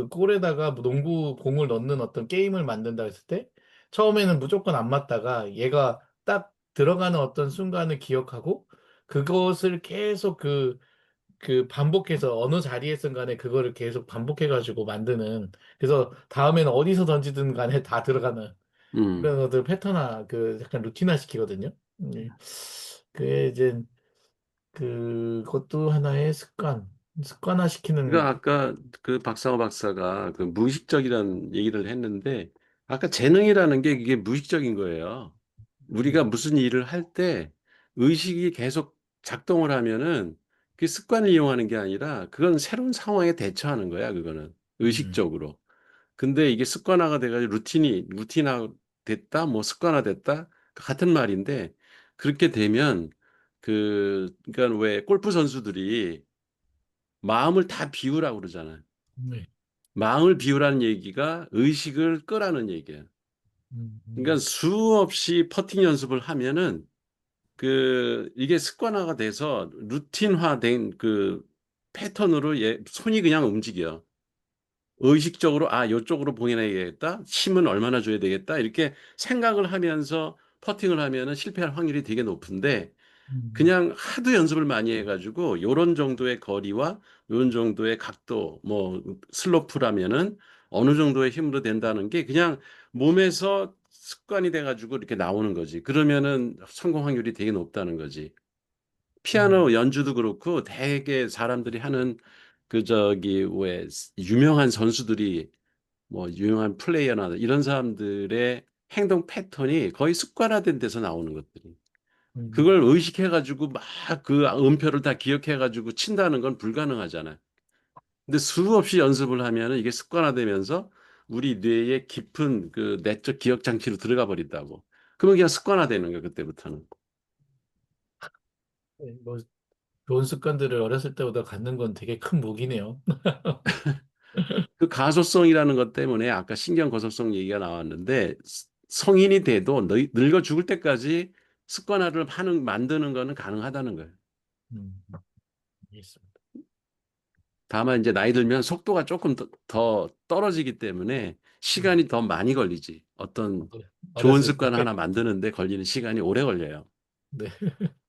골에다가 뭐 농구 공을 넣는 어떤 게임을 만든다 했을 때 처음에는 무조건 안 맞다가 얘가 딱 들어가는 어떤 순간을 기억하고 그것을 계속 그 반복해서 어느 자리에선 간에 그거를 계속 반복해가지고 만드는 그래서 다음에는 어디서 던지든 간에 다 들어가는 음. 그런 것들 패턴화 그 약간 루틴화 시키거든요. 그게 이제 그것도 하나의 습관화 그러니까 시키는 아까 그 박상호 박사가 그 무의식적이라는 얘기를 했는데 아까 재능이라는 게 이게 무의식적인 거예요. 우리가 무슨 일을 할 때 의식이 계속 작동을 하면은 그 습관을 이용하는 게 아니라 그건 새로운 상황에 대처하는 거야, 그거는. 음, 의식적으로. 근데 이게 습관화가 돼가지고 루틴화 됐다, 뭐 습관화 됐다, 같은 말인데 그렇게 되면 그러니까 왜 골프 선수들이 마음을 다 비우라고 그러잖아요. 네. 마음을 비우라는 얘기가 의식을 끄라는 얘기예요. 음, 그러니까 음, 수없이 퍼팅 연습을 하면은 이게 습관화가 돼서 루틴화된 그 패턴으로 손이 그냥 움직여. 의식적으로 요쪽으로 봉인해야겠다. 힘은 얼마나 줘야 되겠다. 이렇게 생각을 하면서 퍼팅을 하면은 실패할 확률이 되게 높은데 음, 그냥 하도 연습을 많이 해가지고 요런 정도의 거리와 요런 정도의 각도, 뭐 슬로프라면은 어느 정도의 힘으로 된다는 게 그냥 몸에서 습관이 돼가지고 이렇게 나오는 거지. 그러면은 성공 확률이 되게 높다는 거지. 음, 피아노 연주도 그렇고 되게 사람들이 하는 그 저기 왜 유명한 선수들이 뭐 유명한 플레이어나 이런 사람들의 행동 패턴이 거의 습관화된 데서 나오는 것들이. 음, 그걸 의식해가지고 막 그 음표를 다 기억해가지고 친다는 건 불가능하잖아요. 근데 수없이 연습을 하면은 이게 습관화되면서 우리 뇌의 깊은 그 내적 기억 장치로 들어가 버린다고. 그러면 그냥 습관화되는 거야, 그때부터는. 뭐 좋은 습관들을 어렸을 때보다 갖는 건 되게 큰 무기네요. 그 가소성이라는 것 때문에 아까 신경 거소성 얘기가 나왔는데 성인이 돼도 늙어 죽을 때까지 습관화를 만드는 거는 가능하다는 거예요. 음, 알겠습니다. 다만 이제 나이 들면 속도가 조금 더 떨어지기 때문에 음, 시간이 더 많이 걸리지. 어떤 좋은 어렸을 습관 때. 하나 만드는데 걸리는 시간이 오래 걸려요. 네,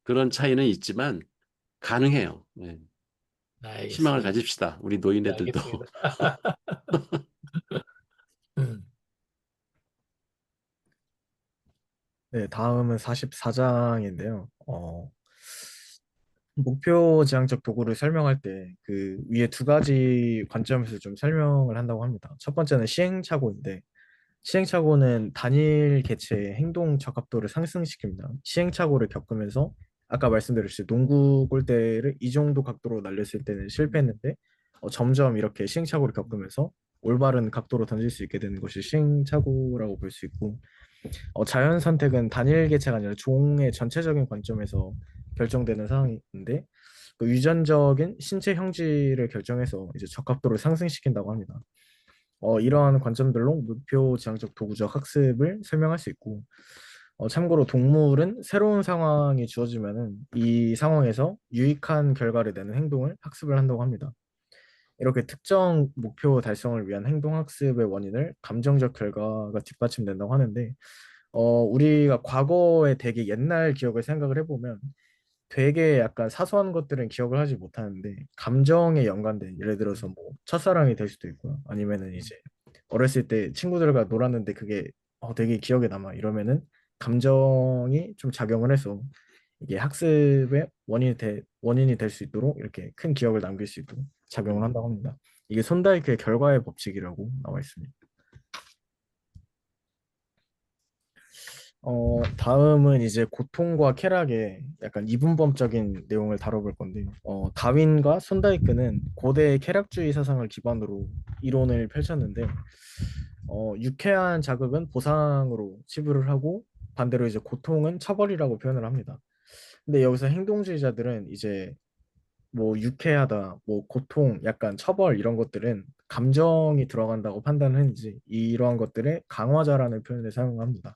그런 차이는 있지만 가능해요. 네. 희망을 알겠습니다. 가집시다. 우리 네, 노인네들도. 알겠습니다. 음, 네, 다음은 44장인데요. 목표 지향적 도구를 설명할 때 그 위에 두 가지 관점에서 좀 설명을 한다고 합니다. 첫 번째는 시행착오인데 시행착오는 단일 개체의 행동 적합도를 상승시킵니다. 시행착오를 겪으면서 아까 말씀드렸듯이 농구 골대를 이 정도 각도로 날렸을 때는 실패했는데 점점 이렇게 시행착오를 겪으면서 올바른 각도로 던질 수 있게 되는 것이 시행착오라고 볼 수 있고 자연 선택은 단일 개체가 아니라 종의 전체적인 관점에서 결정되는 상황인데 그 유전적인 신체 형질을 결정해서 이제 적합도를 상승시킨다고 합니다. 이러한 관점들로 목표 지향적 도구적 학습을 설명할 수 있고 참고로 동물은 새로운 상황이 주어지면은 이 상황에서 유익한 결과를 내는 행동을 학습을 한다고 합니다. 이렇게 특정 목표 달성을 위한 행동 학습의 원인을 감정적 결과가 뒷받침된다고 하는데 우리가 과거의 되게 옛날 기억을 생각을 해보면 되게 약간 사소한 것들은 기억을 하지 못하는데 감정에 연관된 예를 들어서 뭐 첫사랑이 될 수도 있고요. 아니면은 이제 어렸을 때 친구들과 놀았는데 그게 되게 기억에 남아 이러면은 감정이 좀 작용을 해서 이게 학습의 원인이 될 수 있도록 이렇게 큰 기억을 남길 수 있도록 작용을 한다고 합니다. 이게 손다이크의 결과의 법칙이라고 나와 있습니다. 다음은 이제 고통과 쾌락의 약간 이분법적인 내용을 다뤄볼 건데, 다윈과 손다이크는 고대 쾌락주의 사상을 기반으로 이론을 펼쳤는데, 유쾌한 자극은 보상으로 치부를 하고, 반대로 이제 고통은 처벌이라고 표현을 합니다. 근데 여기서 행동주의자들은 이제 뭐 유쾌하다, 뭐 고통, 약간 처벌 이런 것들은 감정이 들어간다고 판단을 했는지 이러한 것들의 강화자라는 표현을 사용합니다.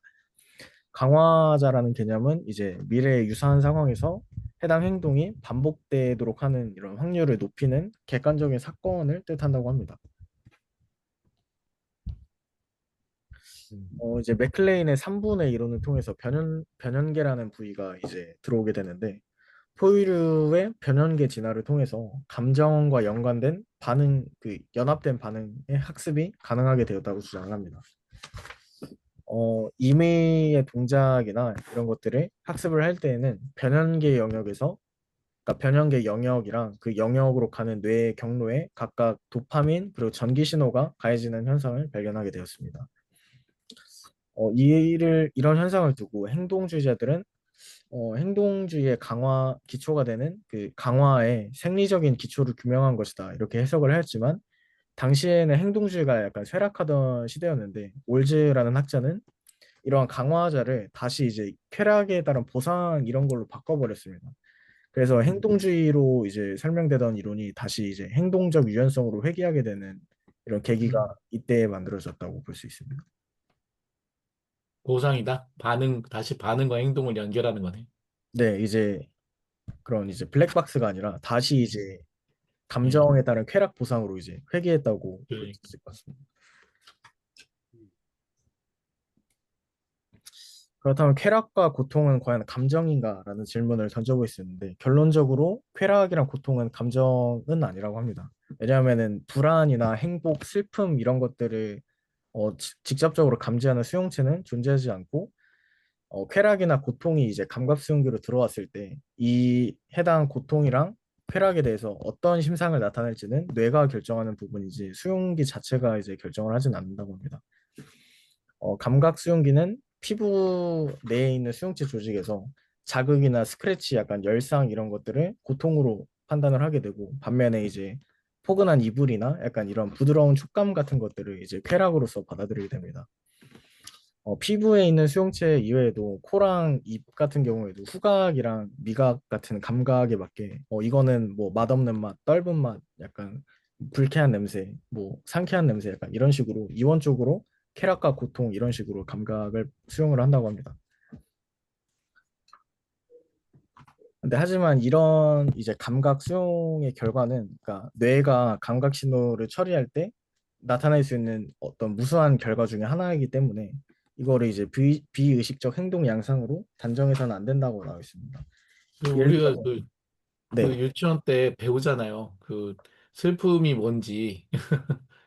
강화자라는 개념은 이제 미래의 유사한 상황에서 해당 행동이 반복되도록 하는 이런 확률을 높이는 객관적인 사건을 뜻한다고 합니다. 이제 맥클레인의 3분의 이론을 통해서 변연계라는 부위가 이제 들어오게 되는데 포유류의 변연계 진화를 통해서 감정과 연관된 반응, 그 연합된 반응의 학습이 가능하게 되었다고 주장을 합니다. 임의의 동작이나 이런 것들을 학습을 할 때에는 변연계 영역에서 그러니까 변연계 영역이랑 그 영역으로 가는 뇌의 경로에 각각 도파민 그리고 전기 신호가 가해지는 현상을 발견하게 되었습니다. 이런 현상을 두고 행동주의자들은 행동주의의 강화 기초가 되는 그 강화의 생리적인 기초를 규명한 것이다 이렇게 해석을 하였지만 당시에는 행동주의가 약간 쇠락하던 시대였는데 올즈라는 학자는 이러한 강화자를 다시 이제 쾌락에 따른 보상 이런 걸로 바꿔버렸습니다. 그래서 행동주의로 이제 설명되던 이론이 다시 이제 행동적 유연성으로 회귀하게 되는 이런 계기가 이때 만들어졌다고 볼 수 있습니다. 보상이다. 다시 반응과 행동을 연결하는 거네. 네, 이제 그런 이제 블랙박스가 아니라 다시 이제 예, 감정에 따른 쾌락 보상으로 이제 회귀했다고 볼 수 그러니까. 있을 것 같습니다. 그렇다면 쾌락과 고통은 과연 감정인가라는 질문을 던져볼 수 있는데 결론적으로 쾌락이랑 고통은 감정은 아니라고 합니다. 왜냐하면은 불안이나 행복, 슬픔 이런 것들을 직접적으로 감지하는 수용체는 존재하지 않고 쾌락이나 고통이 이제 감각수용기로 들어왔을 때 이 해당 고통이랑 쾌락에 대해서 어떤 심상을 나타낼지는 뇌가 결정하는 부분이지 수용기 자체가 이제 결정을 하진 않는다고 합니다. 감각 수용기는 피부 내에 있는 수용체 조직에서 자극이나 스크래치, 약간 열상 이런 것들을 고통으로 판단을 하게 되고 반면에 이제 포근한 이불이나 약간 이런 부드러운 촉감 같은 것들을 이제 쾌락으로서 받아들이게 됩니다. 피부에 있는 수용체 이외에도 코랑 입 같은 경우에도 후각이랑 미각 같은 감각에 맞게 이거는 뭐 맛없는 맛, 떫은 맛, 약간 불쾌한 냄새, 뭐 상쾌한 냄새 약간 이런 식으로 이원적으로 쾌락과 고통 이런 식으로 감각을 수용을 한다고 합니다. 근데 하지만 이런 이제 감각 수용의 결과는 그러니까 뇌가 감각 신호를 처리할 때 나타날 수 있는 어떤 무수한 결과 중에 하나이기 때문에 이거를 이제 비의식적 행동 양상으로 단정해서는 안 된다고 나와 있습니다. 예를 우리가 들어서 그 네, 유치원 때 배우잖아요. 그 슬픔이 뭔지,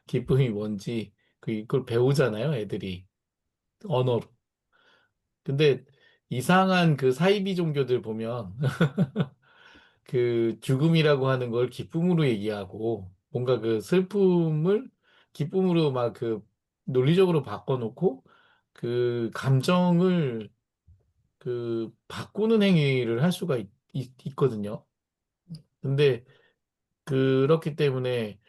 기쁨이 뭔지, 그걸 배우잖아요, 애들이. 언어로. 근데 이상한 그 사이비 종교들 보면 그 죽음이라고 하는 걸 기쁨으로 얘기하고 뭔가 그 슬픔을 기쁨으로 막 그 논리적으로 바꿔놓고 그 감정을 그 바꾸는 행위를 할 수가 있거든요. 근데 그렇기 때문에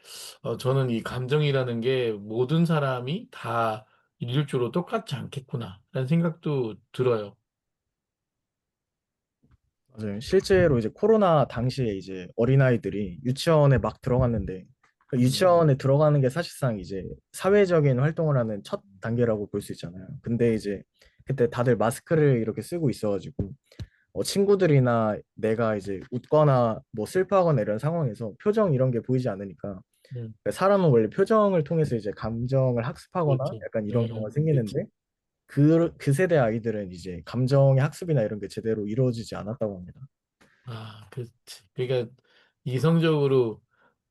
저는 이 감정이라는 게 모든 사람이 다 일률적으로 똑같지 않겠구나라는 생각도 들어요. 맞아요. 실제로 이제 코로나 당시에 이제 어린아이들이 유치원에 막 들어갔는데 그 유치원에 들어가는 게 사실상 이제 사회적인 활동을 하는 첫 단계라고 볼 수 있잖아요. 근데 이제 그때 다들 마스크를 이렇게 쓰고 있어가지고 친구들이나 내가 이제 웃거나 뭐 슬퍼하거나 이런 상황에서 표정 이런 게 보이지 않으니까 음, 그러니까 사람은 원래 표정을 통해서 이제 감정을 학습하거나 그렇죠. 약간 이런 경우가 그렇죠. 생기는데 그 세대 아이들은 이제 감정의 학습이나 이런 게 제대로 이루어지지 않았다고 합니다. 아, 그렇지. 그러니까 이성적으로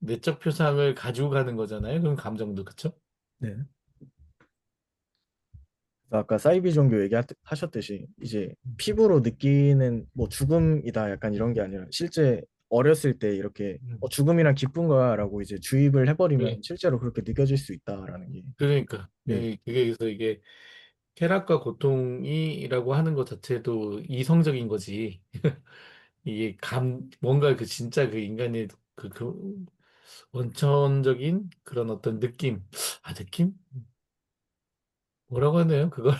내적 표상을 가지고 가는 거잖아요. 그럼 감정도 그쵸? 네. 아까 사이비 종교 얘기하셨듯이 이제 피부로 느끼는 뭐 죽음이다 약간 이런 게 아니라 실제 어렸을 때 이렇게 음. 죽음이란 기쁜 거야라고 이제 주입을 해버리면 그래. 실제로 그렇게 느껴질 수 있다라는 게 그러니까 네. 그게 그래서 이게 쾌락과 고통이라고 하는 것 자체도 이성적인 거지. 이게 뭔가 그 진짜 그 인간의 그 원천적인 그런 어떤 느낌. 아, 느낌? 뭐라고 하네요, 그걸?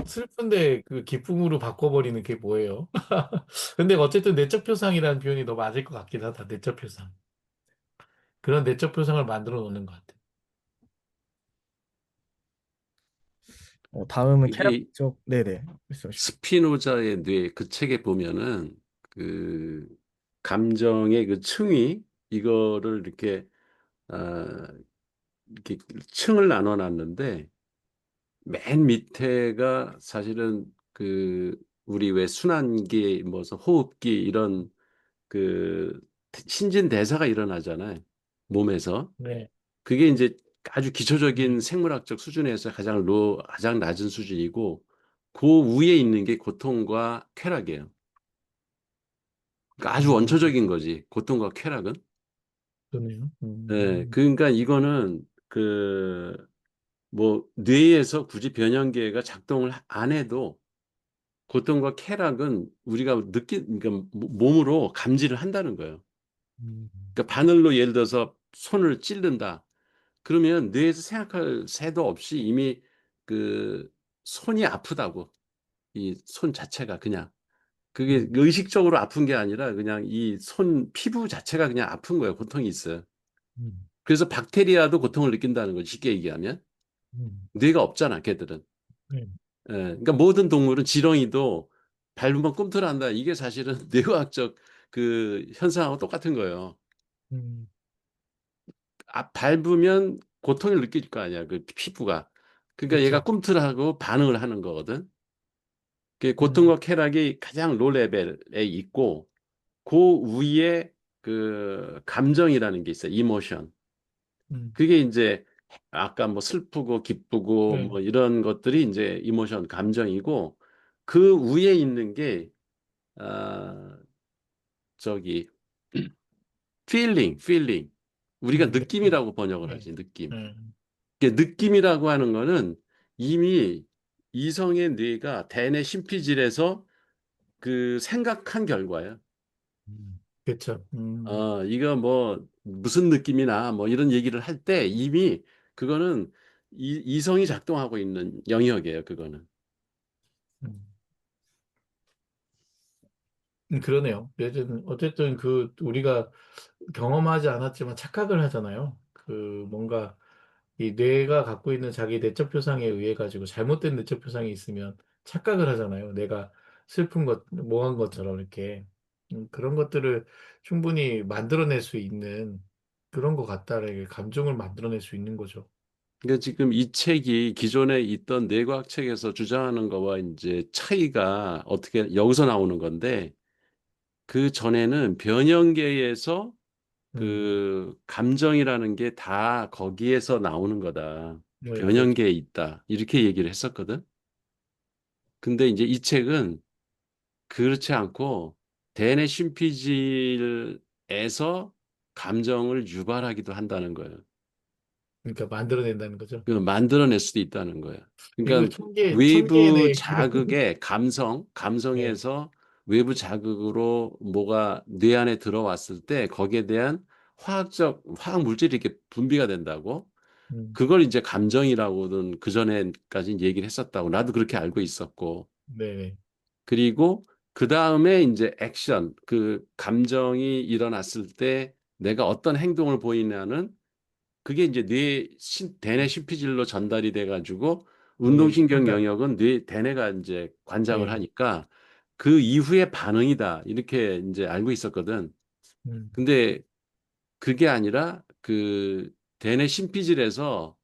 슬픈데 그 기쁨으로 바꿔버리는 게 뭐예요? 근데 어쨌든 내적 표상이라는 표현이 더 맞을 것 같긴 하다, 내적 표상. 그런 내적 표상을 만들어 놓는 것 같아. 다음은 이게 쾌락적, 네네, 말씀하십시오. 스피노자의 뇌 그 책에 보면은 그 감정의 그 층위 이거를 아, 이렇게 층을 나눠 놨는데 맨 밑에가 사실은 그 우리 왜 순환기 무슨 호흡기 이런 그 신진대사가 일어나잖아요. 몸에서. 네. 그게 이제 아주 기초적인 음, 생물학적 수준에서 가장 낮은 수준이고 그 위에 있는 게 고통과 쾌락이에요. 그러니까 아주 음, 원초적인 거지. 고통과 쾌락은. 그러네요. 예, 그러니까 이거는 그 뭐 뇌에서 굳이 변형계가 작동을 안 해도 고통과 쾌락은 우리가 그러니까 몸으로 감지를 한다는 거예요. 음, 그러니까 바늘로 예를 들어서 손을 찌른다. 그러면 뇌에서 생각할 새도 없이 이미 그 손이 아프다고. 이 손 자체가 그냥. 그게 음, 의식적으로 아픈 게 아니라 그냥 이 손 피부 자체가 그냥 아픈 거예요. 고통이 있어요. 음, 그래서 박테리아도 고통을 느낀다는 거죠. 쉽게 얘기하면. 음, 뇌가 없잖아, 걔들은. 음, 예, 그러니까 모든 동물은 지렁이도 밟으면 꿈틀한다. 이게 사실은 뇌과학적 그 현상하고 똑같은 거예요. 음, 밟으면 고통을 느낄 거 아니야, 그 피부가. 그러니까 얘가 그쵸. 꿈틀하고 반응을 하는 거거든. 그 음, 고통과 쾌락이 가장 로 레벨에 있고 그 위에 그 감정이라는 게 있어요. 이모션. 음, 그게 이제 아까 뭐 슬프고 기쁘고 네. 뭐 이런 것들이 이제 이모션 감정이고 그 위에 있는 게 아, 저기 feeling 우리가 느낌. 느낌이라고 번역을 네. 하지 느낌. 네. 그 느낌이라고 하는 거는 이미 이성의 뇌가 대뇌 심피질에서 그 생각한 결과야. 그쵸. 이거 뭐 무슨 느낌이나 뭐 이런 얘기를 할 때 이미 그거는 이성이 작동하고 있는 영역이에요. 그거는. 음. 그러네요. 어쨌든 그 우리가 경험하지 않았지만 착각을 하잖아요. 그 뭔가 이 뇌가 갖고 있는 자기 내적 표상에 의해 가지고 잘못된 내적 표상이 있으면 착각을 하잖아요. 내가 슬픈 것, 뭐한 것처럼 이렇게 그런 것들을 충분히 만들어낼 수 있는 그런 것 같다라는 감정을 만들어낼 수 있는 거죠. 그러니까 지금 이 책이 기존에 있던 뇌과학 책에서 주장하는 거와 이제 차이가 어떻게 여기서 나오는 건데 그 전에는 변형계에서 음, 그 감정이라는 게 다 거기에서 나오는 거다. 네, 그렇죠. 변형계에 있다. 이렇게 얘기를 했었거든. 근데 이제 이 책은 그렇지 않고 대뇌 심피질에서 감정을 유발하기도 한다는 거예요. 그러니까 만들어낸다는 거죠. 그 만들어낼 수도 있다는 거예요. 이거 그러니까 외부 천계의 자극의 네, 감성에서 외부 자극으로 뭐가 뇌 안에 들어왔을 때 거기에 대한 화학 물질이 이렇게 분비가 된다고. 음, 그걸 이제 감정이라고는 그전에까지 얘기를 했었다고. 나도 그렇게 알고 있었고. 네, 그리고 그 다음에 이제 액션, 그 감정이 일어났을 때 내가 어떤 행동을 보이냐는 그게 이제 대뇌 심피질로 전달이 돼가지고 네, 운동신경 생각, 영역은 대뇌가 이제 관장을 네, 하니까 그 이후의 반응이다. 이렇게 이제 알고 있었거든. 음, 근데 그게 아니라 그 대뇌 심피질에서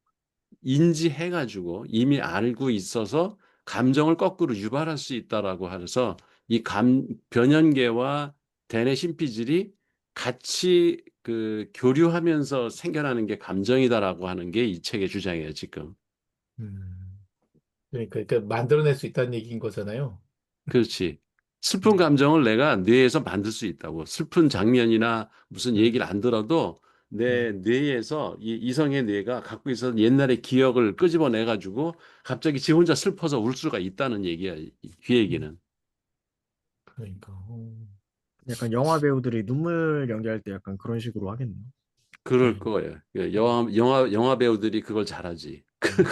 인지해가지고 이미 알고 있어서 감정을 거꾸로 유발할 수 있다라고 해서 이 변연계와 대뇌 심피질이 같이 그 교류하면서 생겨나는 게 감정이다라고 하는 게 이 책의 주장이에요, 지금. 음. 그러니까 만들어낼 수 있다는 얘기인 거잖아요. 그렇지. 음, 슬픈 감정을 내가 뇌에서 만들 수 있다고. 슬픈 장면이나 무슨 음, 얘기를 안 들어도 내 뇌에서 이 이성의 뇌가 갖고 있었던 옛날의 기억을 끄집어내 가지고 갑자기 지 혼자 슬퍼서 울 수가 있다는 얘기야. 귀 얘기는. 그러니까. 약간 영화 배우들이 눈물 연기할 때 약간 그런 식으로 하겠네요. 그럴 네. 거예요. 영화 배우들이 그걸 잘하지.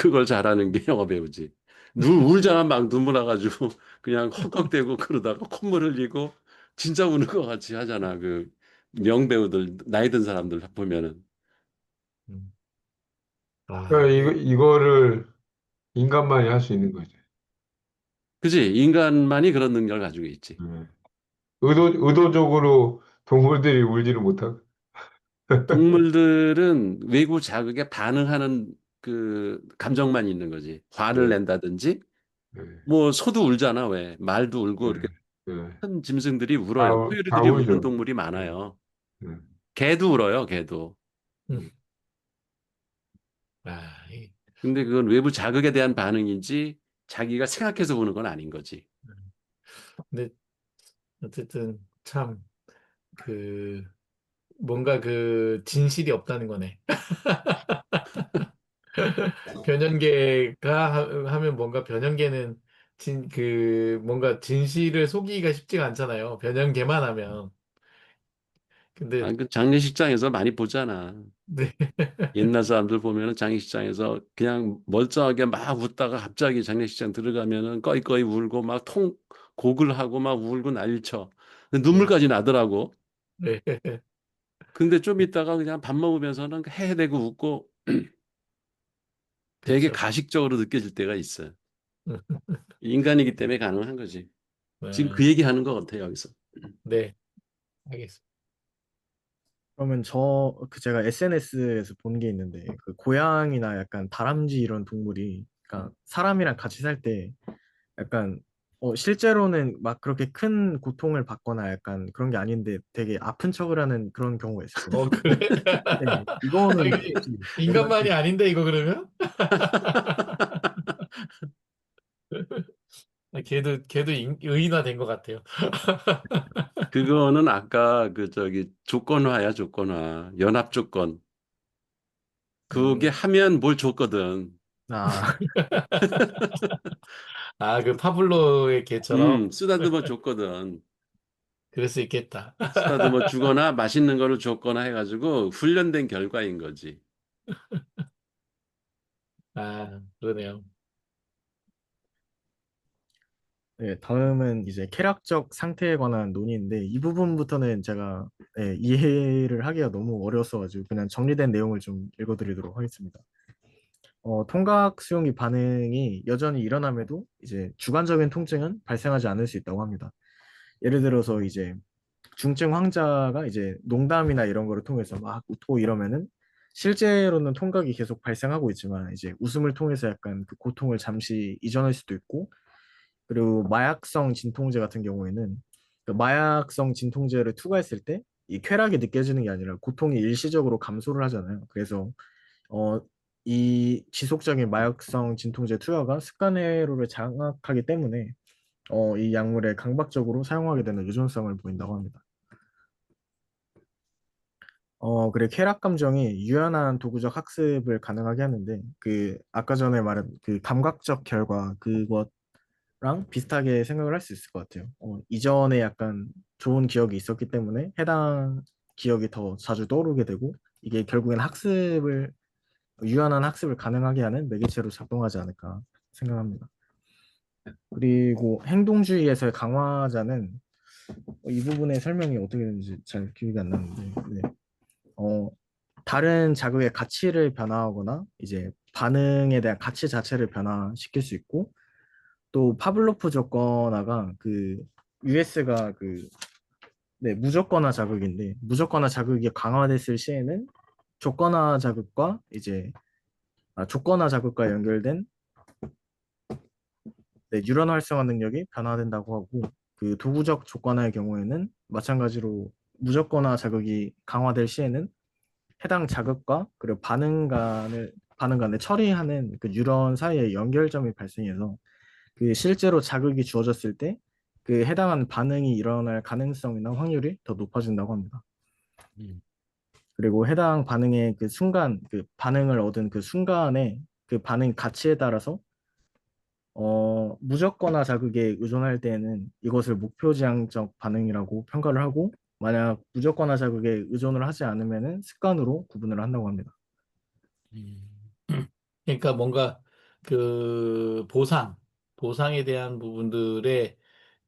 그걸 잘하는 게 영화 배우지. 울잖아, 막 눈물 나가지고 그냥 헉헉대고 그러다가 콧물 흘리고 진짜 우는 것 같이 하잖아. 그 명배우들 나이 든 사람들 보면은. 음. 아, 그러니까 이거를 인간만이 할 수 있는 거죠. 그지? 인간만이 그런 능력을 가지고 있지. 네. 의도적으로 동물들이 울지를 못하고. 동물들은 외부 자극에 반응하는 그 감정만 있는 거지. 화를 네, 낸다든지, 네, 뭐 소도 울잖아, 왜? 말도 울고 네, 이렇게 네. 큰 짐승들이 다, 울어요. 다 포유류들이 우는 울죠. 동물이 네, 많아요. 네. 개도 울어요, 개도. 음. 아, 근데 그건 외부 자극에 대한 반응이지 자기가 생각해서 우는 건 아닌 거지. 근데 어쨌든 참 그 뭔가 그 진실이 없다는 거네. 변형계가 하면 뭔가 변형계는 뭔가 진실을 속이기가 쉽지가 않잖아요. 변형계만 하면. 근데 아, 그 장례식장에서 많이 보잖아. 네, 옛날 사람들 보면은 장례식장에서 그냥 멀쩡하게 막 웃다가 갑자기 장례식장 들어가면은 꺼이꺼이 울고 막 곡을 하고 막 울고 난리쳐. 근데 네, 눈물까지 나더라고. 네, 근데 좀 있다가 그냥 밥 먹으면서는 헤헤대고 웃고 되게 그쵸. 가식적으로 느껴질 때가 있어요. 인간이기 때문에 가능한 거지. 지금 그 네, 얘기 하는 것 같아, 여기서. 네, 알겠습니다. 그러면 제가 SNS에서 본 게 있는데 그 고양이나 약간 다람쥐 이런 동물이 그러니까 사람이랑 같이 살 때 약간 실제로는 막 그렇게 큰 고통을 받거나 약간 그런 게 아닌데 되게 아픈 척을 하는 그런 경우가 있었거든요. 그래? 네, 아, 이거는 이게 혹시 인간만이 아닌데 이거 그러면? 걔도 의인화된 것 같아요. 그거는 아까 그 저기 조건화야, 조건화. 연합 조건. 그게 음. 하면 뭘 줬거든. 아, 아, 그 파블로의 개처럼 쓰다듬어 줬거든. 그럴 수 있겠다. 쓰다듬어 주거나 맛있는 거를 줬거나 해가지고 훈련된 결과인 거지. 아, 그러네요. 네, 다음은 이제 쾌락적 상태에 관한 논의인데 이 부분부터는 제가 이해를 하기가 너무 어려웠어가지고 그냥 정리된 내용을 좀 읽어드리도록 하겠습니다. 통각 수용기 반응이 여전히 일어남에도 이제 주관적인 통증은 발생하지 않을 수 있다고 합니다. 예를 들어서 이제 중증 환자가 이제 농담이나 이런 거를 통해서 막 웃고 이러면은 실제로는 통각이 계속 발생하고 있지만 이제 웃음을 통해서 약간 그 고통을 잠시 잊어낼 수도 있고 그리고 마약성 진통제 같은 경우에는 그 마약성 진통제를 투과했을 때 이 쾌락이 느껴지는 게 아니라 고통이 일시적으로 감소를 하잖아요. 그래서 어, 이 지속적인 마약성 진통제 투여가 습관회로를 장악하기 때문에 이 약물을 강박적으로 사용하게 되는 유전성을 보인다고 합니다. 그리고 쾌락 감정이 유연한 도구적 학습을 가능하게 하는데 그 아까 전에 말한 그 감각적 결과 그것랑 비슷하게 생각을 할 수 있을 것 같아요. 이전에 약간 좋은 기억이 있었기 때문에 해당 기억이 더 자주 떠오르게 되고 이게 결국엔 유연한 학습을 가능하게 하는 매개체로 작동하지 않을까 생각합니다. 그리고 행동주의에서의 강화자는 이 부분의 설명이 어떻게 되는지 잘 기억이 안 나는데, 네. 어, 다른 자극의 가치를 변화하거나 이제 반응에 대한 가치 자체를 변화시킬 수 있고, 또 파블로프 조건화가 그 US가 그 네, 무조건화 자극인데 무조건화 자극이 강화됐을 시에는 조건화 자극과 조건화 자극과 연결된 네, 뉴런 활성화 능력이 변화된다고 하고 그 도구적 조건화의 경우에는 마찬가지로 무조건화 자극이 강화될 시에는 해당 자극과 그리고 반응 간을 처리하는 그 뉴런 사이의 연결점이 발생해서 그 실제로 자극이 주어졌을 때 그 해당하는 반응이 일어날 가능성이나 확률이 더 높아진다고 합니다. 음. 그리고 해당 반응의 그 순간, 그 반응을 얻은 그 순간에 그 반응 가치에 따라서 무조건화 자극에 의존할 때에는 이것을 목표지향적 반응이라고 평가를 하고, 만약 무조건화 자극에 의존을 하지 않으면은 습관으로 구분을 한다고 합니다. 음. 그러니까 뭔가 그 보상에 대한 부분들에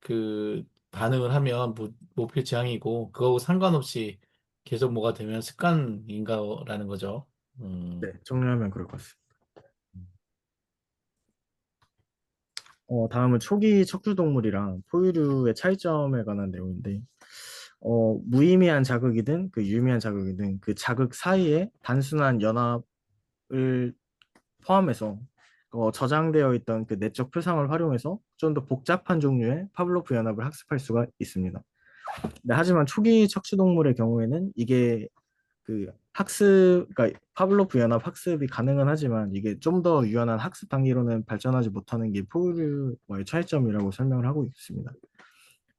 그 반응을 하면 목표 지향이고 그거하고 상관없이 계속 뭐가 되면 습관인가라는 거죠. 네, 정리하면 그럴 것 같습니다. 다음은 초기 척추동물이랑 포유류의 차이점에 관한 내용인데, 무의미한 자극이든 그 유의미한 자극이든 그 자극 사이에 단순한 연합을 포함해서 저장되어 있던 그 내적 표상을 활용해서 좀 더 복잡한 종류의 파블로프 연합을 학습할 수가 있습니다. 네, 하지만 초기 척추동물의 경우에는 이게 그 그러니까 파블로프 연합 학습이 가능은 하지만 이게 좀 더 유연한 학습 단계로는 발전하지 못하는 게 포유류와의 차이점이라고 설명을 하고 있습니다.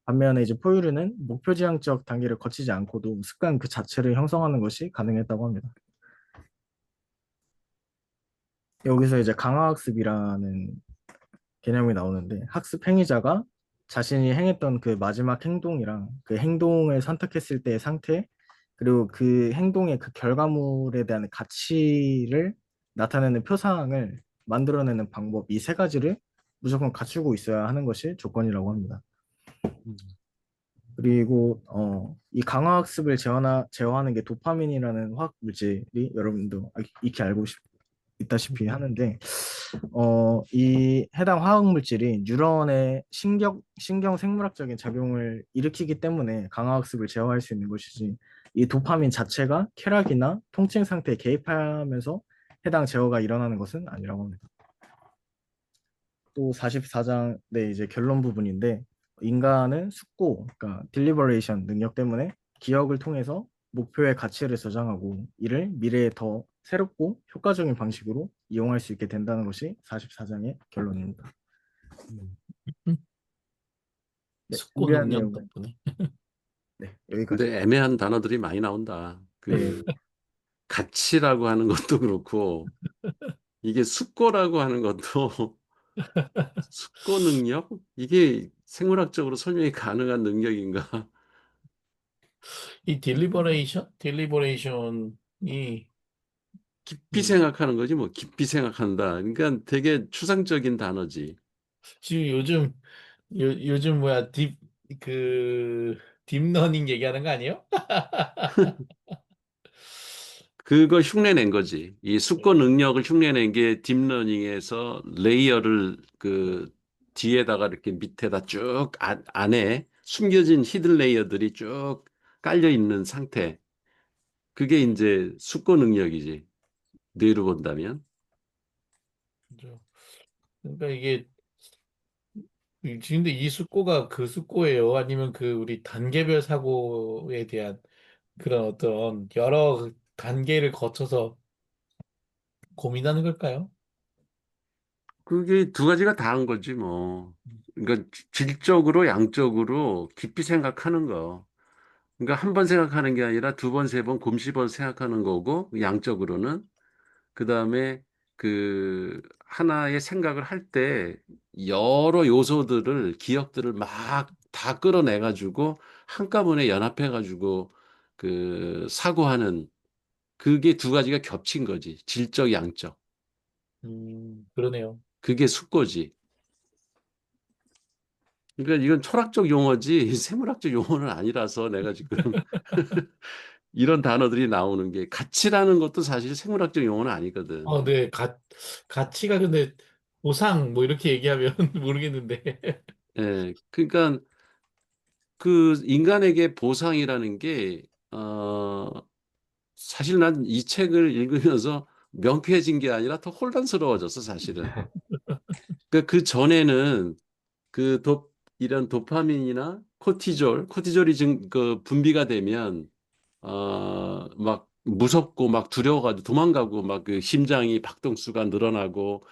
반면에 이제 포유류는 목표지향적 단계를 거치지 않고도 습관 그 자체를 형성하는 것이 가능했다고 합니다. 여기서 이제 강화학습이라는 개념이 나오는데, 학습 행위자가 자신이 행했던 그 마지막 행동이랑 그 행동을 선택했을 때의 상태, 그리고 그 행동의 그 결과물에 대한 가치를 나타내는 표상을 만들어내는 방법, 이 세 가지를 무조건 갖추고 있어야 하는 것이 조건이라고 합니다. 음. 그리고 이 강화학습을 제어하는 게 도파민이라는 화학 물질이, 여러분도 익히 알고 있다시피 하는데, 이 해당 화학 물질이 뉴런의 신경 생물학적인 작용을 일으키기 때문에 강화학습을 제어할 수 있는 것이지, 이 도파민 자체가 쾌락이나 통증 상태에 개입하면서 해당 제어가 일어나는 것은 아니라고 합니다. 또 44장 네 이제 결론 부분인데, 인간은 숙고, 그러니까 딜리버레이션 능력 때문에 기억을 통해서 목표의 가치를 저장하고 이를 미래에 더 새롭고 효과적인 방식으로 이용할 수 있게 된다는 것이 44장의 결론입니다. 음. 네, 숙고 준비한 능력 내용은 덕분에. 네, 여기까지. 근데 애매한 단어들이 많이 나온다. 네, 가치라고 하는 것도 그렇고, 이게 숙고라고 하는 것도 숙고 능력? 이게 생물학적으로 설명이 가능한 능력인가? 이 딜리버레이션이 깊이 생각하는 거지, 뭐, 깊이 생각한다. 그러니까 되게 추상적인 단어지. 지금 요즘 뭐야 그 딥러닝 얘기하는 거 아니에요? 그걸 흉내낸 거지. 이 숙고 능력을 흉내낸 게 딥러닝에서 레이어를 그 뒤에다가 이렇게 밑에다 쭉 안에 숨겨진 히든 레이어들이 쭉 깔려 있는 상태. 그게 이제 숙고 능력이지. 뇌로 본다면. 그죠. 그러니까 이게 근데 이 숙고가 그 숙고예요? 아니면 그 우리 단계별 사고에 대한 그런 어떤 여러 단계를 거쳐서 고민하는 걸까요? 그게 두 가지가 다 한 거지, 뭐. 그러니까 질적으로, 양적으로 깊이 생각하는 거. 그러니까 한 번 생각하는 게 아니라 두 번, 세 번, 곰씹어 생각하는 거고, 양적으로는. 그 다음에 그 하나의 생각을 할 때 여러 요소들을, 기억들을 막 다 끌어내가지고 한꺼번에 연합해가지고 그 사고하는 그게 두 가지가 겹친 거지. 질적, 양적. 그러네요. 그게 숙고지. 그러니까 이건 철학적 용어지 생물학적 용어는 아니라서 내가 지금 이런 단어들이 나오는 게 가치라는 것도 사실 생물학적 용어는 아니거든. 네, 가치가 근데 보상 뭐 이렇게 얘기하면 모르겠는데. 그러니까 그 인간에게 보상이라는 게 사실 난 이 책을 읽으면서 명쾌해진 게 아니라 더 혼란스러워졌어 사실은. 그러니까 그 전에는 이런 도파민이나 코티졸이 그 분비가 되면 막 무섭고 막 두려워가지고 도망가고 막 그 심장이 박동수가 늘어나고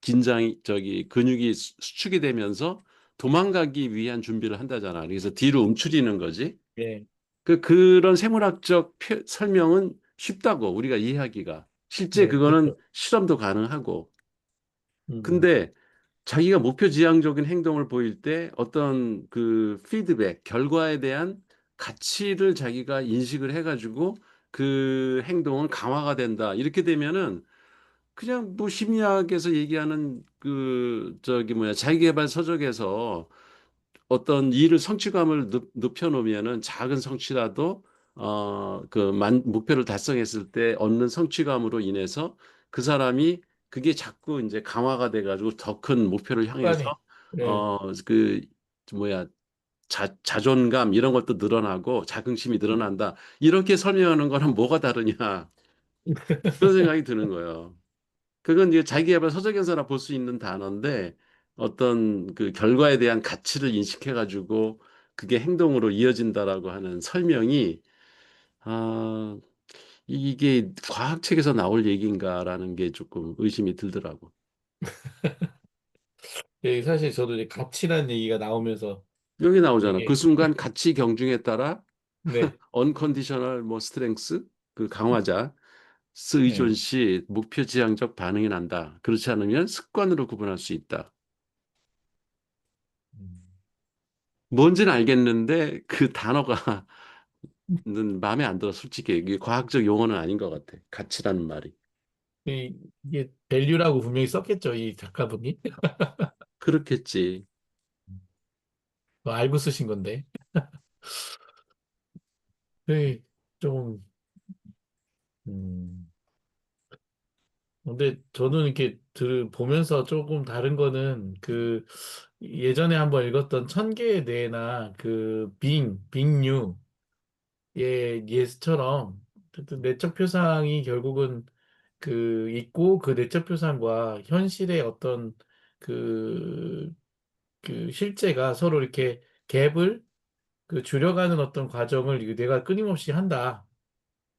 긴장이 근육이 수축이 되면서 도망가기 위한 준비를 한다잖아. 그래서 뒤로 움츠리는 거지. 예. 그런 생물학적 설명은 쉽다고 우리가 이해하기가. 실제 네, 그거는 그렇죠. 실험도 가능하고. 음, 근데 자기가 목표 지향적인 행동을 보일 때 어떤 그 피드백, 결과에 대한 가치를 자기가 인식을 해가지고 그 행동은 강화가 된다. 이렇게 되면은 그냥 뭐 심리학에서 얘기하는 그 저기 뭐야 자기계발 서적에서 어떤 일을 성취감을 높여놓으면은 작은 성취라도 목표를 달성했을 때 얻는 성취감으로 인해서 그 사람이 그게 자꾸 이제 강화가 돼가지고 더 큰 목표를 향해서 습관이. 네. 어그 뭐야 자존감 이런 것도 늘어나고 자긍심이 늘어난다. 이렇게 설명하는 거랑 뭐가 다르냐 그런 생각이 드는 거예요. 그건 이제 자기계발 서적에서나 볼 수 있는 단어인데 어떤 그 결과에 대한 가치를 인식해가지고 그게 행동으로 이어진다라고 하는 설명이 아, 이게 과학책에서 나올 얘기인가라는 게 조금 의심이 들더라고. 예, 사실 저도 이제 가치라는 얘기가 나오면서 여기 나오잖아. 그 되게, 순간 가치 경중에 따라 네, unconditional 뭐 스트렝스 그 강화자 네. 의존 시 목표 지향적 반응이 난다. 그렇지 않으면 습관으로 구분할 수 있다. 음. 뭔지는 알겠는데 그 단어가 는 마음에 안 들어 솔직히 이게 과학적 용어는 아닌 것 같아 가치라는 말이 이게 밸류라고 분명히 썼겠죠, 이 작가분이. 그렇겠지 뭐 알고 쓰신 건데. 네, 좀, 음. 근데 저는 이렇게 보면서 조금 다른 거는 예전에 한번 읽었던 천 개의 뇌나 빙류의 예처럼 어쨌든 내적 표상이 결국은 있고 그 내적 표상과 현실의 어떤 그, 실제가 서로 이렇게 갭을 줄여가는 어떤 과정을 이 뇌가 끊임없이 한다.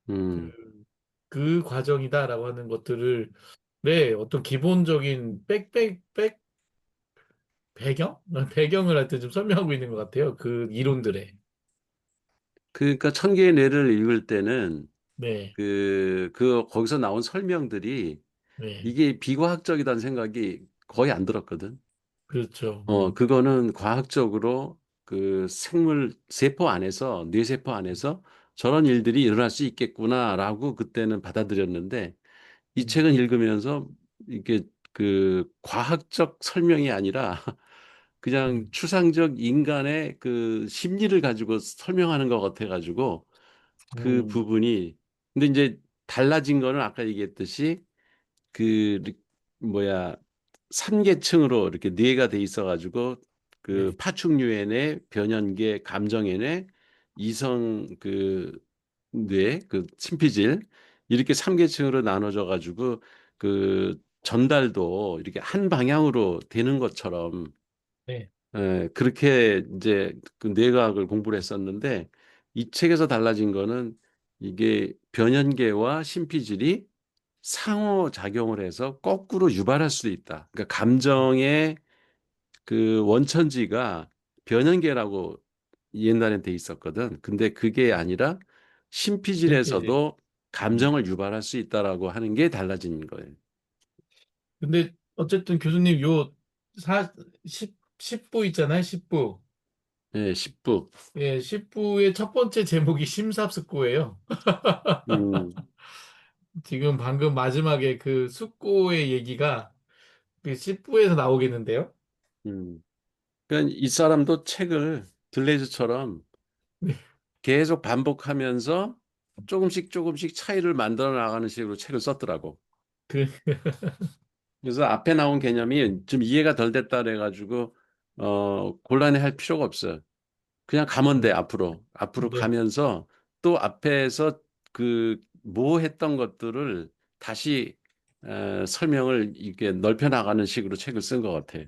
음 그, 그 과정이다라고 하는 것들을 네, 어떤 기본적인 배경? 배경을 하여튼 좀 설명하고 있는 것 같아요. 그 이론들에. 그러니까 천 개의 뇌를 읽을 때는 네, 거기서 나온 설명들이 네, 이게 비과학적이라는 생각이 거의 안 들었거든 그렇죠. 그거는 과학적으로 그 생물 세포 안에서 뇌세포 안에서 저런 일들이 일어날 수 있겠구나라고 그때는 받아들였는데 이 음, 책은 읽으면서 이게 그 과학적 설명이 아니라 그냥 음, 추상적 인간의 그 심리를 가지고 설명하는 것 같아가지고 그 음, 부분이 근데 이제 달라진 거는 아까 얘기했듯이 그 뭐야 삼계층으로 이렇게 뇌가 돼 있어가지고 그 네, 파충류의 변연계, 감정의 이성 그 심피질 이렇게 삼계층으로 나눠져 가지고 그 전달도 이렇게 한 방향으로 되는 것처럼 네, 그렇게 이제 그 뇌과학을 공부를 했었는데 이 책에서 달라진 거는 이게 변연계와 심피질이 상호작용을 해서 거꾸로 유발할 수도 있다. 그러니까 감정의 그 원천지가 변연계라고 옛날엔 돼 있었거든. 근데 그게 아니라 심피지. 심피질에서도 감정을 유발할 수 있다라고 하는 게 달라진 거예요. 근데 어쨌든 교수님 요 사, 10부 있잖아요, 10부. 예, 10부. 예, 10부의 첫 번째 제목이 심사숙고예요. 음, 지금 방금 마지막에 그 숙고의 얘기가 그 10부에서 나오겠는데요? 그러니까 이 사람도 책을 들레이즈처럼 계속 반복하면서 조금씩 조금씩 차이를 만들어 나가는 식으로 책을 썼더라고. 그, 그래서 앞에 나온 개념이 좀 이해가 덜 됐다 그래가지고 곤란해할 필요가 없어요. 그냥 가면 돼 앞으로 네. 가면서 또 앞에서 그 뭐 했던 것들을 다시 설명을 이렇게 넓혀 나가는 식으로 책을 쓴 것 같아.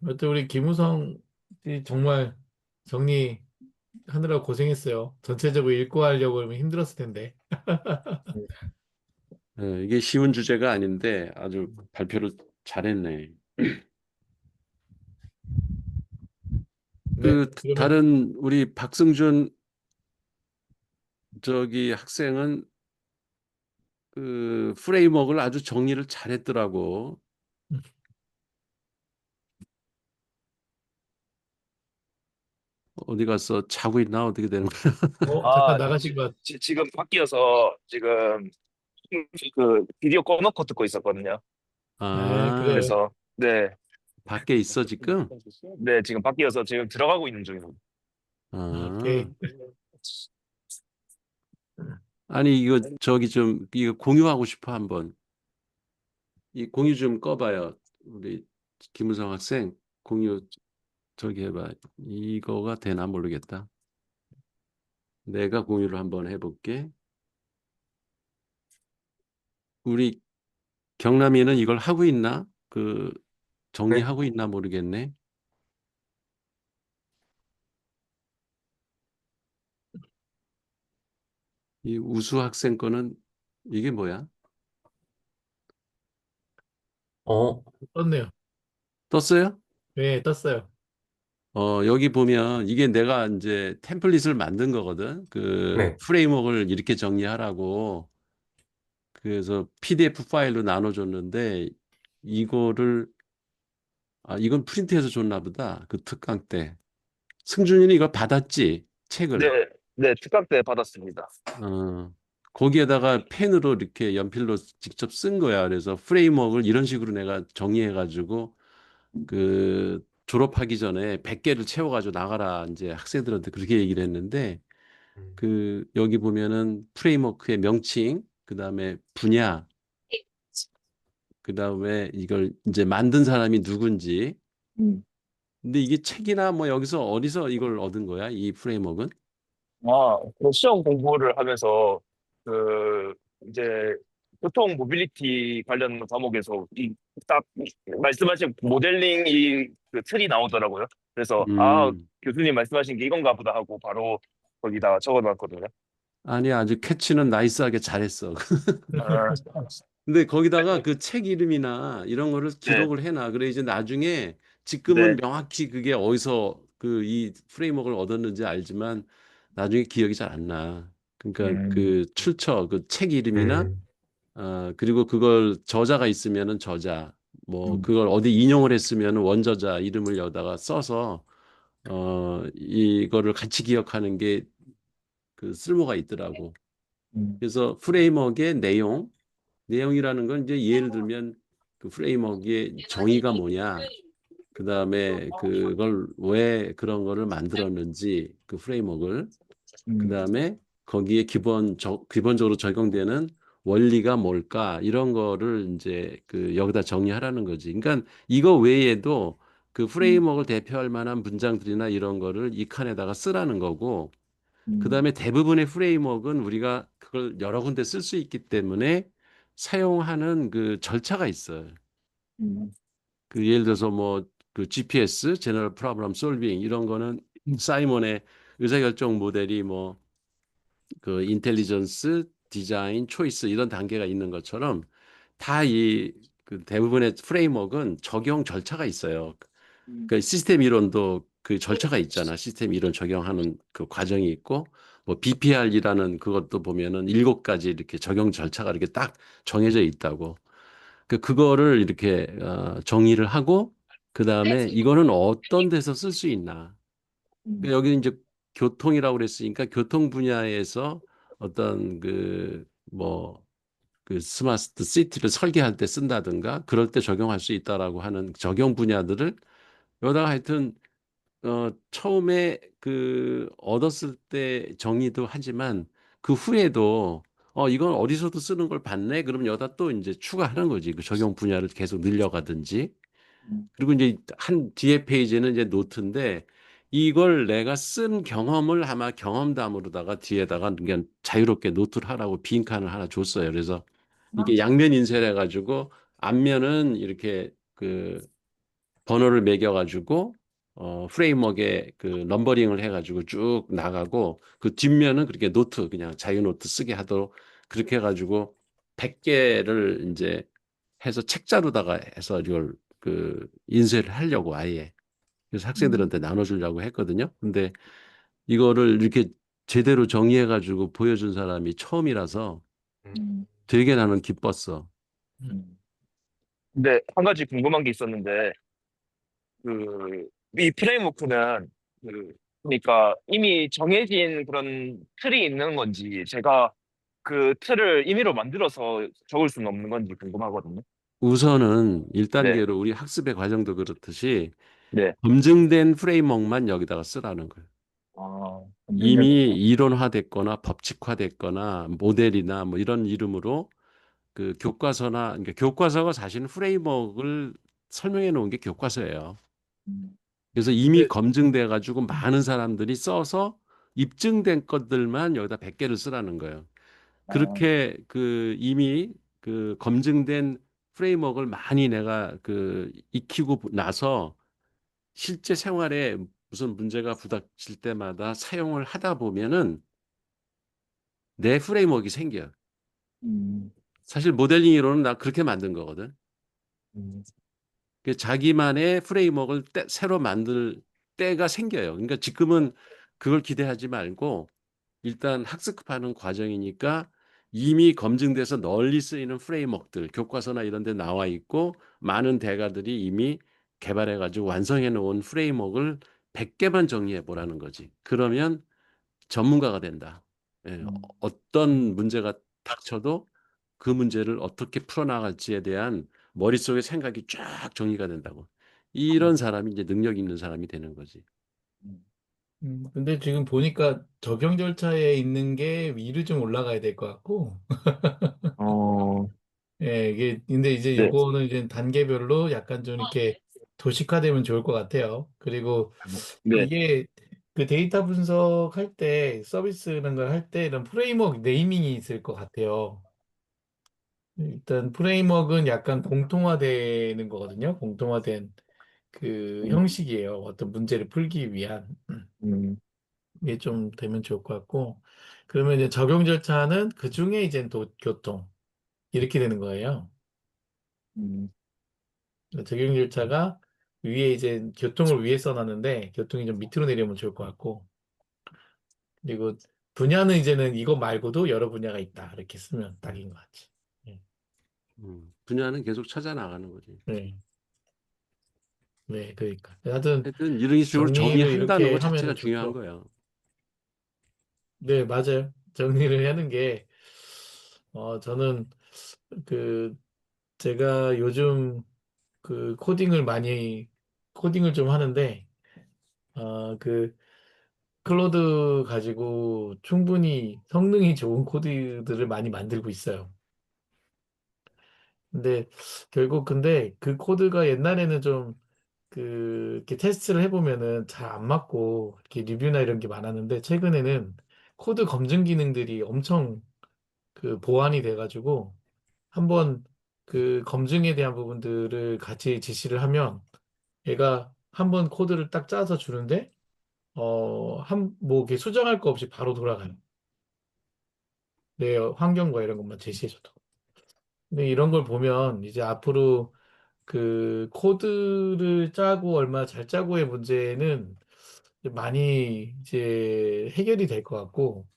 여튼 우리 김우성 씨 정말 정리하느라 고생했어요. 전체적으로 읽고 하려고 하면 힘들었을 텐데. 이게 쉬운 주제가 아닌데 아주 발표를 잘했네. 네, 그 그러면 다른 우리 박승준 저기 학생은 그 프레임워크를 아주 정리를 잘했더라고. 어디 가서 자고 있나 어떻게 되는 거야? 잠깐 아, 나가신 것 같... 지금 바뀌어서 지금 그 비디오 꺼놓고 듣고 있었거든요. 네, 아, 그래요. 그래서 네, 밖에 있어 지금? 네 지금 바뀌어서 지금 들어가고 있는 중입니다. 오케이. 아, 아니 이거 저기 좀 이거 공유하고 싶어 한번. 이 공유 좀 꺼봐요. 우리 김우성 학생 공유 저기 해봐. 이거가 되나 모르겠다. 내가 공유를 한번 해볼게. 우리 경남이는 이걸 하고 있나? 그 네. 정리하고 있나 모르겠네. 이 우수 학생 거는 이게 뭐야? 어, 떴네요. 떴어요? 네, 떴어요. 여기 보면 이게 내가 이제 템플릿을 만든 거거든. 그 네. 프레임워크를 이렇게 정리하라고. 그래서 PDF 파일로 나눠줬는데 이거를 이건 프린트해서 줬나 보다. 그 특강 때. 승준이는 이걸 받았지? 책을. 네, 네 특강 때 받았습니다. 어, 거기에다가 펜으로 이렇게 연필로 직접 쓴 거야. 그래서 프레임워크를 이런 식으로 내가 정리해가지고 그 졸업하기 전에 100개를 채워가지고 나가라 이제 학생들한테 그렇게 얘기를 했는데 그 여기 보면은 프레임워크의 명칭, 그 다음에 분야, 그 다음에 이걸 이제 만든 사람이 누군지. 음. 근데 이게 책이나 뭐 여기서 어디서 이걸 얻은 거야? 이 프레임워크는? 그 시험 공부를 하면서 그 이제 교통 모빌리티 관련 과목에서 이 딱 말씀하신 모델링 이그 틀이 나오더라고요. 그래서 음, 교수님 말씀하신 게 이건가 보다 하고 바로 거기다 적어놨거든요. 아니 아주 캐치는 나이스하게 잘했어. 아, 근데 거기다가 그 책 이름이나 이런 거를 네, 기록을 해놔. 그래 이제 나중에 지금은 네, 명확히 그게 어디서 그 이 프레임워크를 얻었는지 알지만 나중에 기억이 잘 안 나. 그러니까 음, 그 출처, 그 책 이름이나 음, 그리고 그걸 저자가 있으면은 저자, 뭐 음, 그걸 어디 인용을 했으면은 원저자 이름을 여기다가 써서 이거를 같이 기억하는 게 그 쓸모가 있더라고. 음, 그래서 프레임워크의 내용이라는 건 이제 예를 들면 그 프레임워크의 정의가 뭐냐, 그 다음에 그걸 왜 그런 거를 만들었는지 그 프레임워크를, 그 음, 다음에 거기에 기본적으로 적용되는 원리가 뭘까 이런 거를 이제 그 여기다 정리하라는 거지. 그러니까 이거 외에도 그 음, 프레임워크를 대표할 만한 문장들이나 이런 거를 이 칸에다가 쓰라는 거고, 그 음, 다음에 대부분의 프레임워크는 우리가 그걸 여러 군데 쓸 수 있기 때문에 사용하는 그 절차가 있어요. 음, 그 예를 들어서 뭐 그 GPS, General Problem Solving 이런 거는 사이먼의 의사결정 모델이 뭐 그 인텔리전스, 디자인, 초이스 이런 단계가 있는 것처럼 다 이 그 대부분의 프레임워크는 적용 절차가 있어요. 음, 그 시스템 이론도 그 절차가 있잖아. 시스템 이론 적용하는 그 과정이 있고, 뭐 BPR이라는 그것도 보면은 7가지 이렇게 적용 절차가 이렇게 딱 정해져 있다고. 그거를 이렇게 정의를 하고, 그 다음에 이거는 어떤 데서 쓸 수 있나. 음, 그러니까 여기 이제 교통이라고 그랬으니까 교통 분야에서 어떤 그 뭐 그 스마트 시티를 설계할 때 쓴다든가 그럴 때 적용할 수 있다라고 하는 적용 분야들을 여기다가 하여튼 처음에 그 얻었을 때 정의도 하지만 그 후에도 이건 어디서도 쓰는 걸 봤네. 그러면 여기다 또 이제 추가하는 거지. 그 적용 분야를 계속 늘려가든지. 음, 그리고 이제 한 뒤에 페이지는 이제 노트인데 이걸 내가 쓴 경험을 아마 경험담으로다가 뒤에다가 그냥 자유롭게 노트를 하라고 빈 칸을 하나 줬어요. 그래서 이게 양면 인쇄를 해가지고 앞면은 이렇게 그 번호를 매겨가지고 프레임워크에 그 넘버링을 해가지고 쭉 나가고 그 뒷면은 그렇게 노트 그냥 자유 노트 쓰게 하도록 그렇게 해가지고 100개를 이제 해서 책자로다가 해서 이걸 그 인쇄를 하려고 아예 그래서 음, 학생들한테 나눠주려고 했거든요. 근데 이거를 이렇게 제대로 정의해가지고 보여준 사람이 처음이라서 음. 되게 나는 기뻤어. 음. 근데 한 가지 궁금한 게 있었는데, 이 프레임워크는, 그러니까 이미 정해진 그런 틀이 있는 건지, 제가 그 틀을 임의로 만들어서 적을 수는 없는 건지 궁금하거든요. 우선은 네, 1단계로 우리 학습의 과정도 그렇듯이 네. 검증된 프레임워크만 여기다가 쓰라는 거예요. 아, 이미 이론화됐거나 법칙화됐거나 모델이나 뭐 이런 이름으로 그 교과서나 그러니까 교과서가 사실은 프레임워크를 설명해 놓은 게 교과서예요. 음, 그래서 이미 근데 검증돼 가지고 많은 사람들이 써서 입증된 것들만 여기다 100개를 쓰라는 거예요. 아, 그렇게 그 이미 그 검증된 프레임워크를 많이 내가 그 익히고 나서 실제 생활에 무슨 문제가 부닥칠 때마다 사용을 하다 보면은 내 프레임워크가 생겨요. 음, 사실 모델링 이론은 나 그렇게 만든 거거든. 음, 그 자기만의 프레임워크를 새로 만들 때가 생겨요. 그러니까 지금은 그걸 기대하지 말고 일단 학습하는 과정이니까 이미 검증돼서 널리 쓰이는 프레임워크들, 교과서나 이런 데 나와 있고 많은 대가들이 이미 개발해 가지고 완성해 놓은 프레임워크를 100개만 정리해 보라는 거지. 그러면 전문가가 된다. 예, 음, 어떤 문제가 닥쳐도 그 문제를 어떻게 풀어나갈지에 대한 머릿속에 생각이 쫙 정리가 된다고. 이런 사람이 이제 능력 있는 사람이 되는 거지. 음. 근데 지금 보니까 적용 절차에 있는 게 위로 좀 올라가야 될 것 같고, 어, 예, 이게, 근데 이제 네, 요거는 이제 단계별로 약간 좀 이렇게 도식화되면 좋을 것 같아요. 그리고 네, 이게 그 데이터 분석할 때, 서비스 이런 걸 할 때 이런 프레임워크 네이밍이 있을 것 같아요. 일단 프레임워크는 약간 공통화되는 거거든요. 공통화된 그 음, 형식이에요. 어떤 문제를 풀기 위한. 음, 이게 좀 되면 좋을 것 같고. 그러면 이제 적용 절차는 그 중에 이제 또 교통. 이렇게 되는 거예요. 음, 그러니까 적용 절차가 위에 이제 교통을 위에 써놨는데 교통이 좀 밑으로 내려오면 좋을 것 같고. 그리고 분야는 이제는 이거 말고도 여러 분야가 있다. 이렇게 쓰면 딱인 것 같지. 네. 분야는 계속 찾아 나가는 거지. 네. 네, 그러니까. 하여튼 하여튼 이런 식으로 정리를 정의한다는 이렇게 것 자체가 하면은 중요한 좋죠. 거예요. 네, 맞아요. 정리를 하는 게, 저는 그, 제가 요즘 그 코딩을 좀 하는데, 그, 클로드 가지고 충분히 성능이 좋은 코드들을 많이 만들고 있어요. 근데 그 코드가 옛날에는 좀 이렇게 테스트를 해보면은 잘 안 맞고, 이렇게 리뷰나 이런 게 많았는데, 최근에는 코드 검증 기능들이 엄청 그 보완이 돼가지고, 한번 그 검증에 대한 부분들을 같이 지시를 하면, 얘가 한번 코드를 딱 짜서 주는데, 뭐, 이렇게 수정할 거 없이 바로 돌아가요. 내 환경과 이런 것만 제시해줘도. 근데 이런 걸 보면 이제 앞으로 그 코드를 짜고 얼마나 잘 짜고의 문제는 많이 이제 해결이 될 것 같고,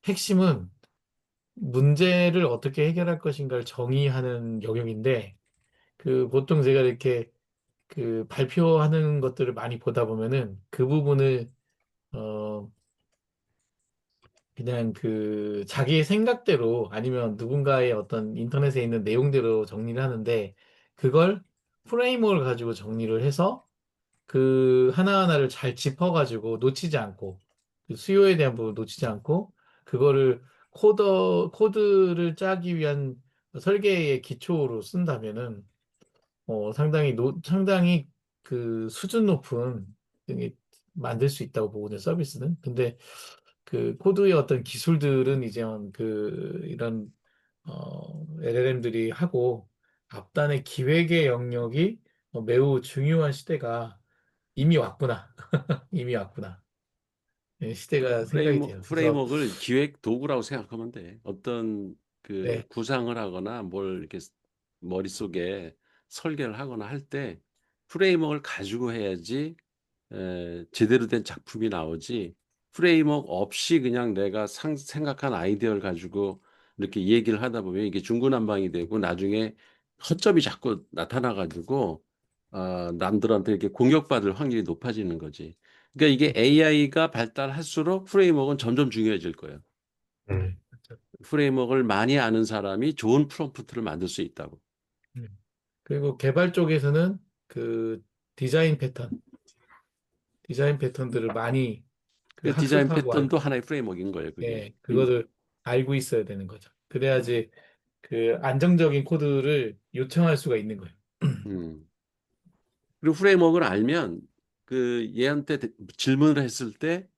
핵심은 문제를 어떻게 해결할 것인가를 정의하는 영역인데, 그 보통 제가 이렇게 그 발표하는 것들을 많이 보다 보면은 그 부분을 어 그냥 그 자기의 생각대로 아니면 누군가의 어떤 인터넷에 있는 내용대로 정리를 하는데 그걸 프레임워크를 가지고 정리를 해서 그 하나하나를 잘 짚어가지고 놓치지 않고 그 수요에 대한 부분 놓치지 않고 그거를 코드를 짜기 위한 설계의 기초로 쓴다면은 상당히 그 수준 높은 게 만들 수 있다고 보거든요, 서비스는. 근데 그 코드의 어떤 기술들은 이제 이런 LLM들이 하고 앞단의 기획의 영역이 매우 중요한 시대가 이미 왔구나. 이미 왔구나. 예, 시대가 생각이 돼요. 그래서 프레임워크를 기획 도구라고 생각하면 돼. 어떤 그 네, 구상을 하거나 뭘 이렇게 머릿속에 설계를 하거나 할 때 프레임워크를 가지고 해야지 제대로 된 작품이 나오지. 프레임워크 없이 그냥 내가 생각한 아이디어를 가지고 이렇게 얘기를 하다 보면 이게 중구난방이 되고 나중에 허점이 자꾸 나타나가지고 남들한테 이렇게 공격받을 확률이 높아지는 거지. 그러니까 이게 AI가 발달할수록 프레임워크는 점점 중요해질 거예요. 네. 프레임워크를 많이 아는 사람이 좋은 프롬프트를 만들 수 있다고. 그리고 개발 쪽에서는 그 디자인 패턴들을 많이 그 그 디자인 학습하고 패턴도 하나의 프레임워크인 거예요, 그게. 예, 그거를 알고 있어야 되는 거죠. 그래야지 그 안정적인 코드를 요청할 수가 있는 거예요. 음. 그리고 프레임워크를 알면 그 얘한테 질문을 했을 때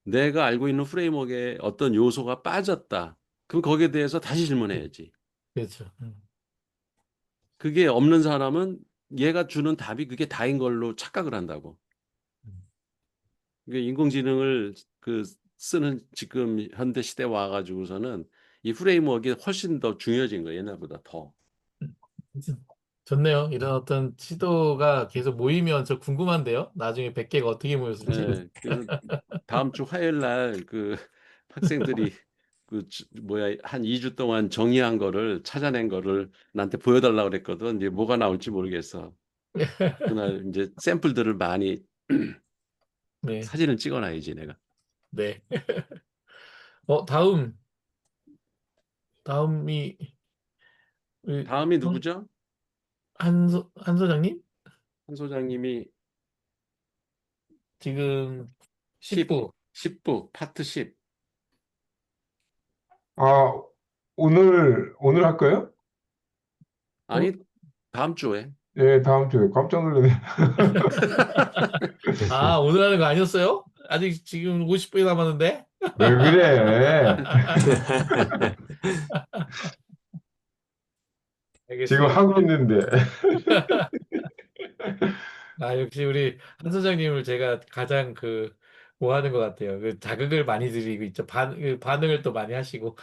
내가 알고 있는 프레임워크에 어떤 요소가 빠졌다. 그럼 거기에 대해서 다시 질문해야지. 그렇죠. 그게 없는 사람은 얘가 주는 답이 그게 다인 걸로 착각을 한다고. 그러니까 인공지능을 그 쓰는 지금 현대 시대에 와가지고서는 이 프레임워크가 훨씬 더 중요해진 거예요. 옛날보다 더. 좋네요. 이런 어떤 시도가 계속 모이면 저 궁금한데요. 나중에 100개가 어떻게 모였을지. 예, 그래서 다음 주 화요일 날 그 학생들이 뭐야 한 2주 동안 정리한 거를 찾아낸 거를 나한테 보여달라고 그랬거든. 이제 뭐가 나올지 모르겠어. 그날 이제 샘플들을 많이 네, 사진을 찍어놔야지 내가. 네. 다음이 우리 다음이 누구죠? 한 소장님? 한 소장님이 지금 10, 10부. 10부 파트 10. 아, 오늘 할까요? 아니 다음 주에. 예, 다음 주에 깜짝 놀랐네. 아, 오늘 하는 거 아니었어요? 아직 지금 50분이 남았는데? 왜 그래? 지금 알겠습니다. 하고 있는데. 아, 역시 우리 한 소장님을 제가 가장 뭐 하는 것 같아요. 그 자극을 많이 드리고 있죠. 반응을 또 많이 하시고.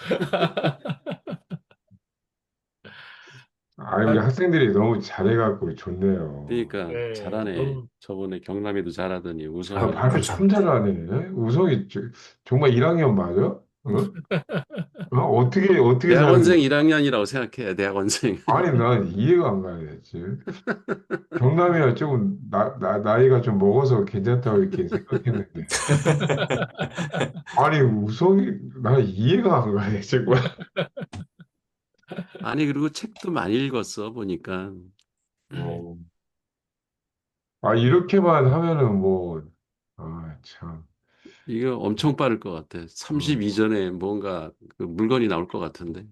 아, 우리 아, 학생들이 너무 잘해갖고 좋네요. 그러니까 네, 잘하네. 너무, 저번에 경남에도 잘하더니 아, 우성이 발표 참 잘하네. 우성이 정말 1학년 맞아? 어? 어떻게 대학원생 사는 1학년이라고 생각해. 대학원생. 아니, 난 이해가 안 가네, 지금. 경남이라 조금 나이가 좀 먹어서 괜찮다고 이렇게 생각했는데. 아니, 우성이, 나 이해가 안 가네, 지금. 아니 그리고 책도 많이 읽었어 보니까. 어. 아, 이렇게만 하면은 참. 이거 엄청 빠를 것 같아. 어. 30 이전에 뭔가 그 물건이 나올 것 같은데.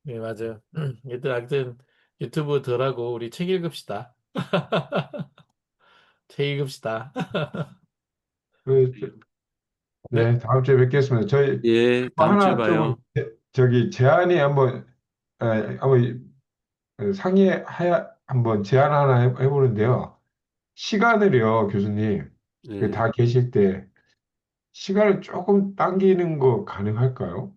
네, 맞아요. 얘들 하여튼 유튜브 덜하고 우리 책 읽읍시다. 책 읽읍시다. 그래, 네, 네, 다음 주에 뵙겠습니다. 저희 예, 다음 주에 하나 좀 봐요. 저기 제안이 한번 한번 제안 하나 해보는데요. 시간을요, 교수님, 예. 다 계실 때 시간을 조금 당기는 거 가능할까요?